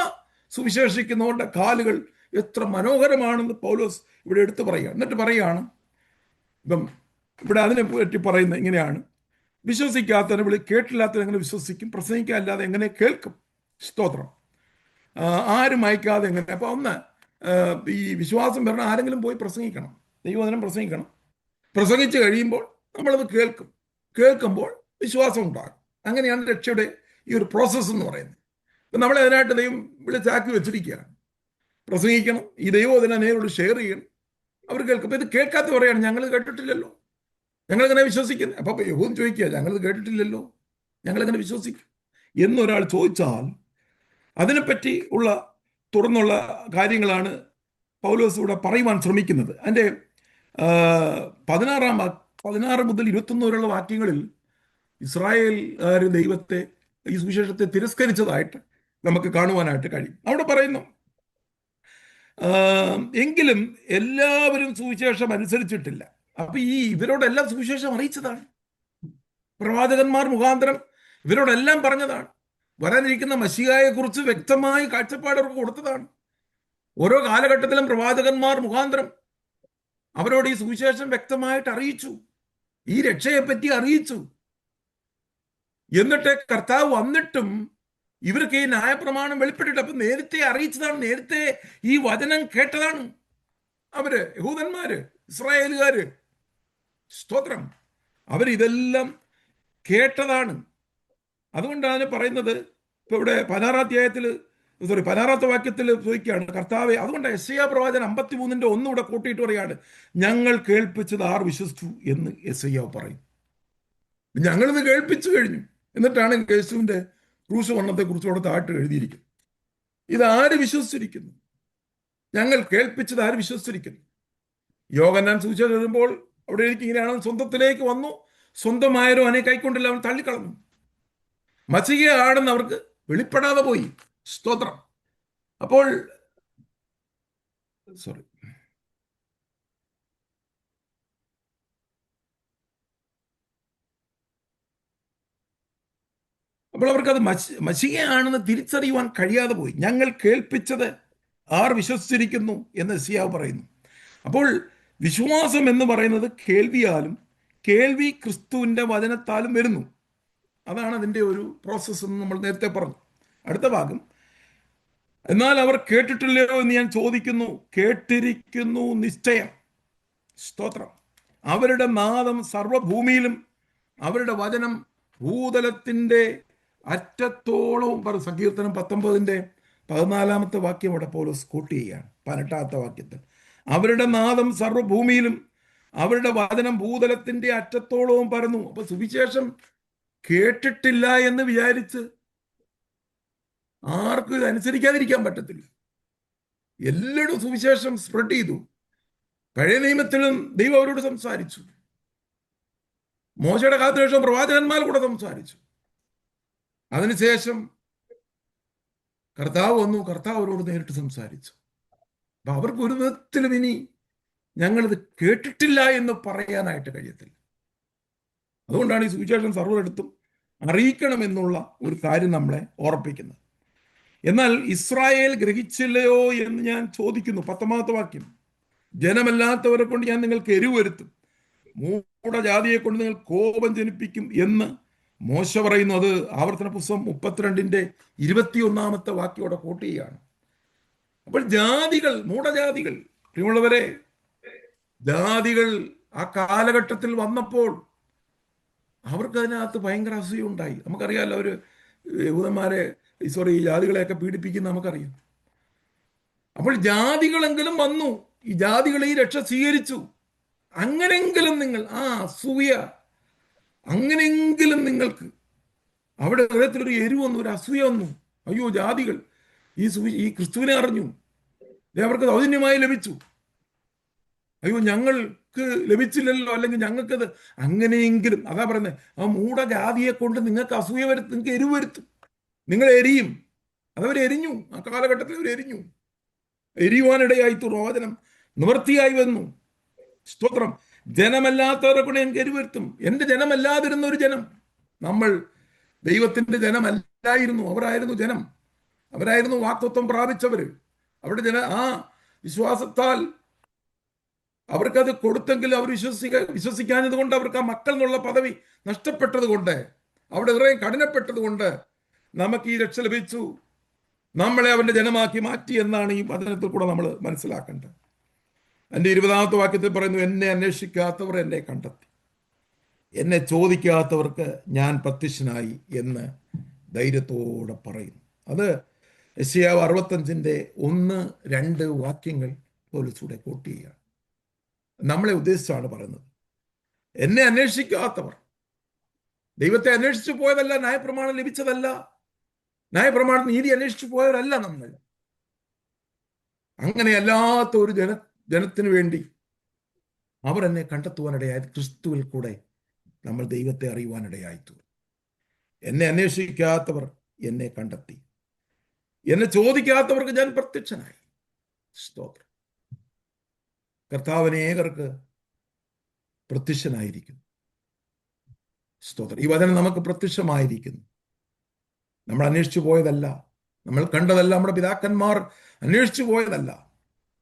സുവിശേഷിക്കുന്നവരുടെ കാലുകൾ എത്ര മനോഹരമാണെന്ന് പൗലോസ് ഇവിടെ എടുത്തു പറയുകയാണ്. എന്നിട്ട് പറയുകയാണ്, ഇപ്പം ഇവിടെ അതിനെ പറ്റി പറയുന്നത് ഇങ്ങനെയാണ്, വിശ്വസിക്കാത്തവനെ കേട്ടില്ലാത്തവൻ എങ്ങനെ വിശ്വസിക്കും? പ്രസംഗിക്കാല്ലാതെ എങ്ങനെ കേൾക്കും? സ്തോത്രം. ആരും അയക്കാതെ എങ്ങനെ? അപ്പൊ ഒന്ന്, ഈ വിശ്വാസം വരണം, ആരെങ്കിലും പോയി പ്രസംഗിക്കണം, ദൈവവചനം പ്രസംഗിക്കണം. പ്രസംഗിച്ച് കഴിയുമ്പോൾ നമ്മളത് കേൾക്കുമ്പോൾ വിശ്വാസം ഉണ്ടാകും. അങ്ങനെയാണ് രക്ഷയുടെ ഈ ഒരു പ്രോസസ്സ് എന്ന് പറയുന്നത്. ഇപ്പം നമ്മളെ അതിനായിട്ട് ദൈവം വിളിച്ചാക്കി വെച്ചിരിക്കുകയാണ്. പ്രസംഗിക്കണം, ഈ ദൈവവചനം നേരോട് ഷെയർ ചെയ്യണം, അവർ കേൾക്കും. അപ്പം ഇത് കേൾക്കാത്ത പറയാണ്, ഞങ്ങൾ കേട്ടിട്ടില്ലല്ലോ, ഞങ്ങളെങ്ങനെ വിശ്വസിക്കുന്നത്? അപ്പം യഹൂദൻ ചോദിക്കുക, ഞങ്ങളിത് കേട്ടിട്ടില്ലല്ലോ, ഞങ്ങളെങ്ങനെ വിശ്വസിക്കും എന്നൊരാൾ ചോദിച്ചാൽ അതിനെപ്പറ്റി ഉള്ള തുറന്നുള്ള കാര്യങ്ങളാണ് പൗലോസ് ഇവിടെ പറയുവാൻ ശ്രമിക്കുന്നത്. അതിൻ്റെ 16 മുതൽ 21 വരെയുള്ള വാക്യങ്ങളിൽ ഇസ്രായേൽക്കാർ ദൈവത്തെ, ഈ സുവിശേഷത്തെ തിരസ്കരിച്ചതായിട്ട് നമുക്ക് കാണുവാനായിട്ട് കഴിയും. അവിടെ പറയുന്നു, എങ്കിലും എല്ലാവരും സുവിശേഷം അനുസരിച്ചിട്ടില്ല. അപ്പൊ ഇവരോടെല്ലാം സുവിശേഷം അറിയിച്ചതാണ്. പ്രവാചകന്മാർ മുഖാന്തരം ഇവരോടെല്ലാം പറഞ്ഞതാണ്. വരാനിരിക്കുന്ന മശിഹായെ കുറിച്ച് വ്യക്തമായി കാഴ്ചപ്പാട് അവർക്ക് കൊടുത്തതാണ്. ഓരോ കാലഘട്ടത്തിലും പ്രവാചകന്മാർ മുഖാന്തരം അവരോട് ഈ സുവിശേഷം വ്യക്തമായിട്ട് അറിയിച്ചു, ഈ രക്ഷയെപ്പറ്റി അറിയിച്ചു. എന്നിട്ട് കർത്താവ് വന്നിട്ടും ഇവർക്ക് ഈ ന്യായപ്രമാണം വെളിപ്പെട്ടിട്ട്, അപ്പൊ നേരത്തെ അറിയിച്ചതാണ്, നേരത്തെ ഈ വചനം കേട്ടതാണ്. യഹൂദന്മാര്, ഇസ്രായേലുകാര്, സ്തോത്രം, അവരിതെല്ലാം കേട്ടതാണ്. അതുകൊണ്ടാണ് പറയുന്നത്, ഇപ്പൊ ഇവിടെ 16 വാക്യത്തിൽ ചോദിക്കുകയാണ് കർത്താവെ. അതുകൊണ്ട് യെശയ്യാ പ്രവാചകൻ 53:1 ഇവിടെ കൂട്ടിയിട്ട് പറയാണ്, ഞങ്ങൾ കേൾപ്പിച്ചത് ആർ വിശ്വസിച്ചു എന്ന് യെശയ്യാ പറയും. ഞങ്ങളിത് കേൾപ്പിച്ചു കഴിഞ്ഞു. എന്നിട്ടാണ് യേശുവിന്റെ ക്രൂശ് വർണ്ണത്തെ കുറിച്ച് അവിടെ താഴ്ത്ത് എഴുതിയിരിക്കുന്നത്. ഇത് ആര് വിശ്വസിച്ചിരിക്കുന്നു? ഞങ്ങൾ കേൾപ്പിച്ചത് ആര് വിശ്വസിച്ചിരിക്കുന്നു? യോഹന്നാൻ സുവിശേഷം എഴുതുമ്പോൾ അവിടെ എനിക്ക് ഇങ്ങനെയാണ്, സ്വന്തത്തിലേക്ക് വന്നു, സ്വന്തമായവരും അവനെ കൈക്കൊണ്ടില്ല, അവൻ തള്ളിക്കളഞ്ഞു. മസിഹ ആണെന്ന് അവർക്ക് വെളിപ്പെടാതെ പോയി. സ്തോത്രം. അപ്പോൾ അവർക്കത് മശിഹയാണെന്ന് തിരിച്ചറിയുവാൻ കഴിയാതെ പോയി. ഞങ്ങൾ കേൾപ്പിച്ചത് ആർ വിശ്വസിച്ചിരിക്കുന്നു എന്ന് യെശയ്യാവ് പറയുന്നു. അപ്പോൾ വിശ്വാസം എന്ന് പറയുന്നത് കേൾവിയാലും, കേൾവി ക്രിസ്തുവിന്റെ വചനത്താലും വരുന്നു. അതാണ് അതിൻ്റെ ഒരു പ്രോസസ്സ് എന്ന് നമ്മൾ നേരത്തെ പറഞ്ഞു. അടുത്ത ഭാഗം, എന്നാൽ അവർ കേട്ടിട്ടില്ലയോ എന്ന് ഞാൻ ചോദിക്കുന്നു, കേട്ടിരിക്കുന്നു നിശ്ചയം. സ്തോത്രം. അവരുടെ നാദം സർവഭൂമിയിലും, അവരുടെ വചനം ഭൂതലത്തിന്റെ അറ്റത്തോളവും പറഞ്ഞു. സങ്കീർത്തനം 19:14 വാക്യം ഇവിടെ പൗലോസ് കോട്ട് ചെയ്യുകയാണ്. 18 വാക്യത്തിൽ അവരുടെ നാദം സർവഭൂമിയിലും, അവരുടെ വചനം ഭൂതലത്തിന്റെ അറ്റത്തോളവും പരന്നു. അപ്പൊ സുവിശേഷം കേട്ടിട്ടില്ല എന്ന് വിചാരിച്ച് ആർക്കും ഇത് അനുസരിക്കാതിരിക്കാൻ പറ്റത്തില്ല. എല്ലായിടും സുവിശേഷം സ്പ്രെഡ് ചെയ്തു. പഴയ നിയമത്തിലും ദൈവം അവരോട് സംസാരിച്ചു. മോശയുടെ കാലത്തിന് ശേഷം പ്രവാചകന്മാർ കൂടെ സംസാരിച്ചു. അതിനുശേഷം കർത്താവ് വന്നു, കർത്താവ് അവരോട് നേരിട്ട് സംസാരിച്ചു. അപ്പൊ അവർക്ക് ഒരു വിധത്തിലും ഇനി ഞങ്ങളിത് കേട്ടിട്ടില്ല എന്ന് പറയാനായിട്ട് കഴിയത്തില്ല. അതുകൊണ്ടാണ് ഈ സുവിശേഷം സർവ്വയിടത്തും അറിയിക്കണമെന്നുള്ള ഒരു കാര്യം നമ്മളെ ഓർപ്പിക്കുന്നത്. എന്നാൽ ഇസ്രായേൽ ഗ്രഹിച്ചില്ലയോ എന്ന് ഞാൻ ചോദിക്കുന്നു. 19 വാക്യം, ജനമല്ലാത്തവരെ കൊണ്ട് ഞാൻ നിങ്ങൾക്ക് എരിവ് വരുത്തും, മൂഢജാതിയെ കൊണ്ട് നിങ്ങൾ കോപം ജനിപ്പിക്കും എന്ന് മോശ പറയുന്നു. അത് ആവർത്തന പുസ്തകം 32:21 വാക്യോടെ കോട്ട് ചെയ്യുകയാണ്. അപ്പോൾ ജാതികൾ, മൂഢജാതികൾ, പ്രിയമുള്ളവരെ, ജാതികൾ ആ കാലഘട്ടത്തിൽ വന്നപ്പോൾ അവർക്ക് അതിനകത്ത് ഭയങ്കര അസൂയുണ്ടായി. നമുക്കറിയാമല്ലോ, അവര് യഹൂദന്മാരെ ഈ ജാതികളെയൊക്കെ പീഡിപ്പിക്കുന്ന നമുക്കറിയാം. അപ്പോൾ ജാതികളെങ്കിലും വന്നു, ഈ ജാതികൾ ഈ രക്ഷ സ്വീകരിച്ചു. അങ്ങനെങ്കിലും നിങ്ങൾ ആ അസൂയ, അങ്ങനെയെങ്കിലും നിങ്ങൾക്ക് അവിടെ ഹൃദയത്തിലൊരു എരിവ് വന്നു, ഒരു അസൂയ വന്നു. അയ്യോ, ജാതികൾ ഈ ക്രിസ്തുവിനെ അറിഞ്ഞു, അവർക്ക് സൗജന്യമായി ലഭിച്ചു, അയ്യോ ഞങ്ങൾക്ക് ലഭിച്ചില്ലല്ലോ, അല്ലെങ്കിൽ ഞങ്ങൾക്കത്. അങ്ങനെയെങ്കിലും, അതാ പറയുന്നത്, ആ മൂഢജാതിയെ കൊണ്ട് നിങ്ങൾക്ക് അസൂയ വരുത്തും, നിങ്ങൾക്ക് എരിവ് വരുത്തും, നിങ്ങൾ എരിയും. അതവരെരിഞ്ഞു. ആ കാലഘട്ടത്തിൽ അവർ എരിഞ്ഞു, എരിയുവാനിടയായി പ്രവചനം നിവൃത്തിയായി വന്നു. സ്തോത്രം. ജനമല്ലാത്തവരെ കൊണ്ട് എനിക്ക് എരിവ് വരുത്തും. എന്റെ ജനമല്ലാതിരുന്ന ഒരു ജനം, നമ്മൾ ദൈവത്തിന്റെ ജനമല്ലായിരുന്നു, അവരായിരുന്നു ജനം, അവരായിരുന്നു വാഗ്ദത്തം പ്രാപിച്ചവര്. അവരുടെ ആ വിശ്വാസത്താൽ അവർക്കത് കൊടുത്തെങ്കിൽ അവർ വിശ്വസിക്കാഞ്ഞത് കൊണ്ട്, അവർക്ക് ആ മക്കൾ എന്നുള്ള പദവി നഷ്ടപ്പെട്ടത് കൊണ്ട്, അവിടെ ഹൃദയം കഠിനപ്പെട്ടത് കൊണ്ട് നമുക്ക് ഈ രക്ഷ ലഭിച്ചു, നമ്മളെ അവന്റെ ജനമാക്കി മാറ്റി എന്നാണ് ഈ വചനത്തിൽ കൂടെ നമ്മൾ മനസ്സിലാക്കേണ്ടത്. എൻ്റെ 20 വാക്യത്തിൽ പറയുന്നു, എന്നെ അന്വേഷിക്കാത്തവർ എന്നെ കണ്ടെത്തി, എന്നെ ചോദിക്കാത്തവർക്ക് ഞാൻ പ്രത്യക്ഷനായി എന്ന് ധൈര്യത്തോടെ പറയുന്നു. അത് യെശയ്യാവ് 65:1-2 വാക്യങ്ങൾ പോലീസൂടെ കോട്ട് ചെയ്യുകയാണ്. നമ്മളെ ഉദ്ദേശിച്ചാണ് പറയുന്നത്. എന്നെ അന്വേഷിക്കാത്തവർ, ദൈവത്തെ അന്വേഷിച്ചു പോയതല്ല, ന്യായപ്രമാണം ലഭിച്ചതല്ല, ന്യായപ്രമാണം നീതി അന്വേഷിച്ചു പോയവരല്ല നമ്മൾ. അങ്ങനെയല്ലാത്ത ഒരു ജനത്തിനു വേണ്ടി അവർ എന്നെ കണ്ടെത്തുവാനിടയായത് ക്രിസ്തുവിൽ കൂടെ നമ്മൾ ദൈവത്തെ അറിയുവാനിടയായിത്തു. എന്നെ അന്വേഷിക്കാത്തവർ എന്നെ കണ്ടെത്തി, എന്നെ ചോദിക്കാത്തവർക്ക് ഞാൻ പ്രത്യക്ഷനായി. സ്തോത്രം. കർത്താവിനേകർക്ക് പ്രത്യക്ഷനായിരിക്കുന്നു. സ്തോത്രം. ഈ വചനം നമുക്ക് പ്രത്യക്ഷമായിരിക്കുന്നു. നമ്മൾ അന്വേഷിച്ചു പോയതല്ല, നമ്മൾ കണ്ടതല്ല, നമ്മുടെ പിതാക്കന്മാർ അന്വേഷിച്ചു പോയതല്ല.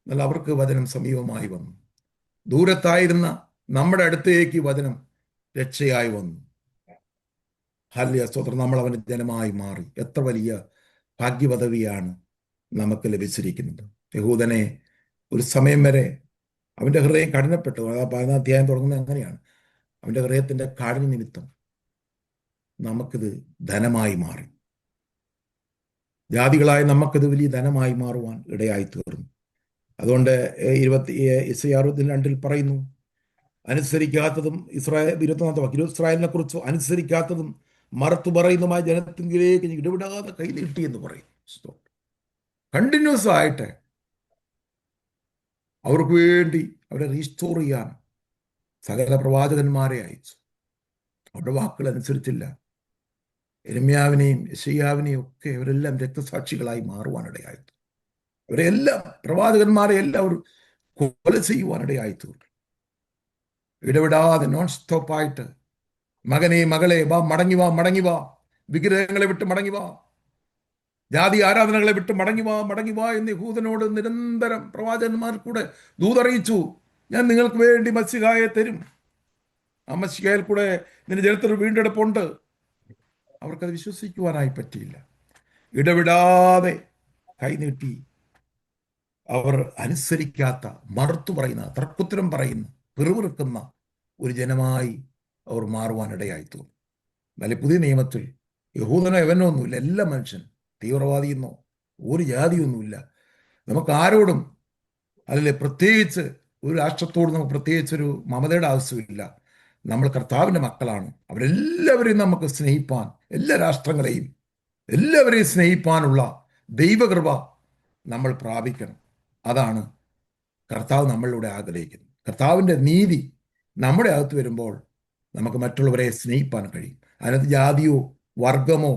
എന്നാൽ അവർക്ക് വചനം സമീപമായി വന്നു. ദൂരത്തായിരുന്ന നമ്മുടെ അടുത്തേക്ക് വചനം രക്ഷയായി വന്നു. ഹല്ലേലൂയ, സ്തോത്രം. നമ്മൾ അവന്റെ ജനമായി മാറി. എത്ര വലിയ ഭാഗ്യപദവിയാണ് നമുക്ക് ലഭിച്ചിരിക്കുന്നത്. യഹൂദനെ ഒരു സമയം വരെ അവന്റെ ഹൃദയം കഠിനപ്പെട്ടു. ആ 14 അധ്യായം തുടങ്ങുന്നത് അങ്ങനെയാണ്. അവന്റെ ഹൃദയത്തിന്റെ കാഠിന്യ നിമിത്തം നമുക്കിത് ധനമായി മാറി. ജാതികളായി നമുക്കിത് വലിയ ധനമായി മാറുവാൻ ഇടയായി തീർന്നു. അതുകൊണ്ട് 62 പറയുന്നു, അനുസരിക്കാത്തതും ഇസ്രായേൽ 24 വാക്യം, ഇസ്രായേലിനെ കുറിച്ച് അനുസരിക്കാത്തതും മറുത്തു പറയുന്നതുമായ ജനത്തിലേക്ക് ഇടപെടാതെ കൈ നീട്ടി എന്ന് പറയും. കണ്ടിന്യൂസ് ആയിട്ട് അവർക്ക് വേണ്ടി അവരെ റീസ്റ്റോർ ചെയ്യാൻ സകല പ്രവാചകന്മാരെ അയച്ചു. അവരുടെ വാക്കുകൾ അനുസരിച്ചില്ല. യിരെമ്യാവിനെയും യെശയ്യാവിനെയും ഒക്കെ ഇവരെല്ലാം രക്തസാക്ഷികളായി മാറുവാനിടയായി. ഇവരെല്ലാം പ്രവാചകന്മാരെ എല്ലാവരും കൊല ചെയ്യുവാനിടയായി തീർന്നു. ഇടവിടാതെ നോൺ സ്റ്റോപ്പായിട്ട് മകനെ മകളെ വാ, മടങ്ങി വാ, മടങ്ങി വാ, വിഗ്രഹങ്ങളെ വിട്ട് മടങ്ങി വാ, ജാതി ആരാധനകളെ വിട്ട് മടങ്ങി വാ, മടങ്ങി വാ എന്ന് യഹൂദനോട് നിരന്തരം പ്രവാചകന്മാർ കൂടെ ദൂതറിയിച്ചു. ഞാൻ നിങ്ങൾക്ക് വേണ്ടി മത്സ്യകായെ തരും, ആ മത്സ്യകായിൽ കൂടെ നിന്റെ ജനത്തിൽ വീണ്ടെടുപ്പുണ്ട്. അവർക്കത് വിശ്വസിക്കുവാനായി പറ്റിയില്ല. ഇടവിടാതെ കൈനീട്ടി അവർ അനുസരിക്കാത്ത, മറുത്തു പറയുന്ന, തർക്കുത്തരം പറയുന്ന, പിറുപിറുക്കുന്ന ഒരു ജനമായി അവർ മാറുവാനിടയായി തോന്നും. എന്നാൽ പുതിയ നിയമത്തിൽ യഹൂദനോ യവനോ ഒന്നുമില്ല, എല്ലാ മനുഷ്യൻ, തീവ്രവാദിയെന്നോ ഒരു ജാതിയൊന്നുമില്ല. നമുക്ക് ആരോടും അതിലെ പ്രത്യേകിച്ച് ഒരു രാഷ്ട്രത്തോട് നമുക്ക് പ്രത്യേകിച്ചൊരു മമതയുടെ ആവശ്യമില്ല. നമ്മൾ കർത്താവിൻ്റെ മക്കളാണ്. അവരെല്ലാവരെയും നമുക്ക് സ്നേഹിപ്പാൻ, എല്ലാ രാഷ്ട്രങ്ങളെയും എല്ലാവരെയും സ്നേഹിപ്പാനുള്ള ദൈവകൃപ നമ്മൾ പ്രാപിക്കണം. അതാണ് കർത്താവ് നമ്മളിലൂടെ ആഗ്രഹിക്കുന്നത്. കർത്താവിൻ്റെ നീതി നമ്മുടെ അകത്ത് വരുമ്പോൾ നമുക്ക് മറ്റുള്ളവരെ സ്നേഹിപ്പാൻ കഴിയും. അതിനകത്ത് ജാതിയോ വർഗമോ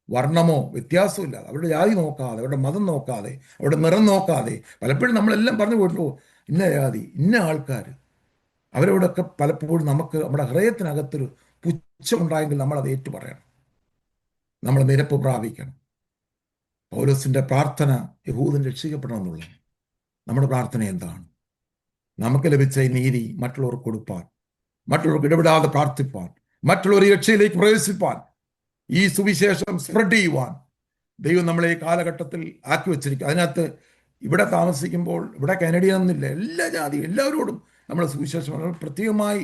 വർണ്ണമോ വ്യത്യാസമില്ലാതെ, അവരുടെ ജാതി നോക്കാതെ, അവരുടെ മതം നോക്കാതെ, അവരുടെ നിറം നോക്കാതെ, പലപ്പോഴും നമ്മളെല്ലാം പറഞ്ഞു പോയിട്ടു ഇന്ന ജാതി, ഇന്ന ആൾക്കാർ, അവരോടൊക്കെ പലപ്പോഴും നമുക്ക് നമ്മുടെ ഹൃദയത്തിനകത്തൊരു പുച്ഛമുണ്ടായെങ്കിൽ നമ്മളത് ഏറ്റുപറയണം. നമ്മൾ നിരപ്പ് പ്രാപിക്കണം. പൗലോസിന്റെ പ്രാർത്ഥന യഹൂദൻ രക്ഷിക്കപ്പെടണമെന്നുള്ളത്. നമ്മുടെ പ്രാർത്ഥന എന്താണ്? നമുക്ക് ലഭിച്ച ഈ നീതി മറ്റുള്ളവർക്ക് കൊടുപ്പാൻ, മറ്റുള്ളവർക്ക് ഇടപെടാതെ പ്രാർത്ഥിപ്പാൻ, മറ്റുള്ളവർ രക്ഷയിലേക്ക് പ്രവേശിപ്പാൻ, ഈ സുവിശേഷം സ്പ്രെഡ് ചെയ്യുവാൻ ദൈവം നമ്മളെ ഈ കാലഘട്ടത്തിൽ ആക്കി വച്ചിരിക്കുക. അതിനകത്ത് ഇവിടെ താമസിക്കുമ്പോൾ ഇവിടെ കാനഡിയൻ എന്നില്ല, എല്ലാ ജാതി എല്ലാവരോടും നമ്മൾ സുവിശേഷം പ്രത്യേകമായി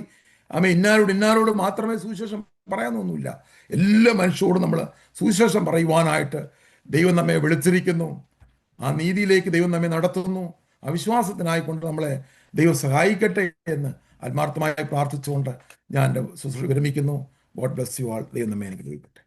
ഇന്നാരോട് മാത്രമേ സുവിശേഷം പറയാനൊന്നുമില്ല. എല്ലാ മനുഷ്യരോടും നമ്മൾ സുവിശേഷം പറയുവാനായിട്ട് ദൈവം നമ്മെ വിളിച്ചിരിക്കുന്നു. ആ നീതിയിലേക്ക് ദൈവം നമ്മെ നടത്തുന്നു. അവിശ്വാസത്തിനായിക്കൊണ്ട് നമ്മളെ ദൈവം സഹായിക്കട്ടെ എന്ന് ആത്മാർത്ഥമായി പ്രാർത്ഥിച്ചുകൊണ്ട് ഞാൻ എൻ്റെ ശുശ്രൂഷ വിരമിക്കുന്നു. God bless you all. ദൈവം നമ്മെ അനുഗ്രഹിക്കട്ടെ.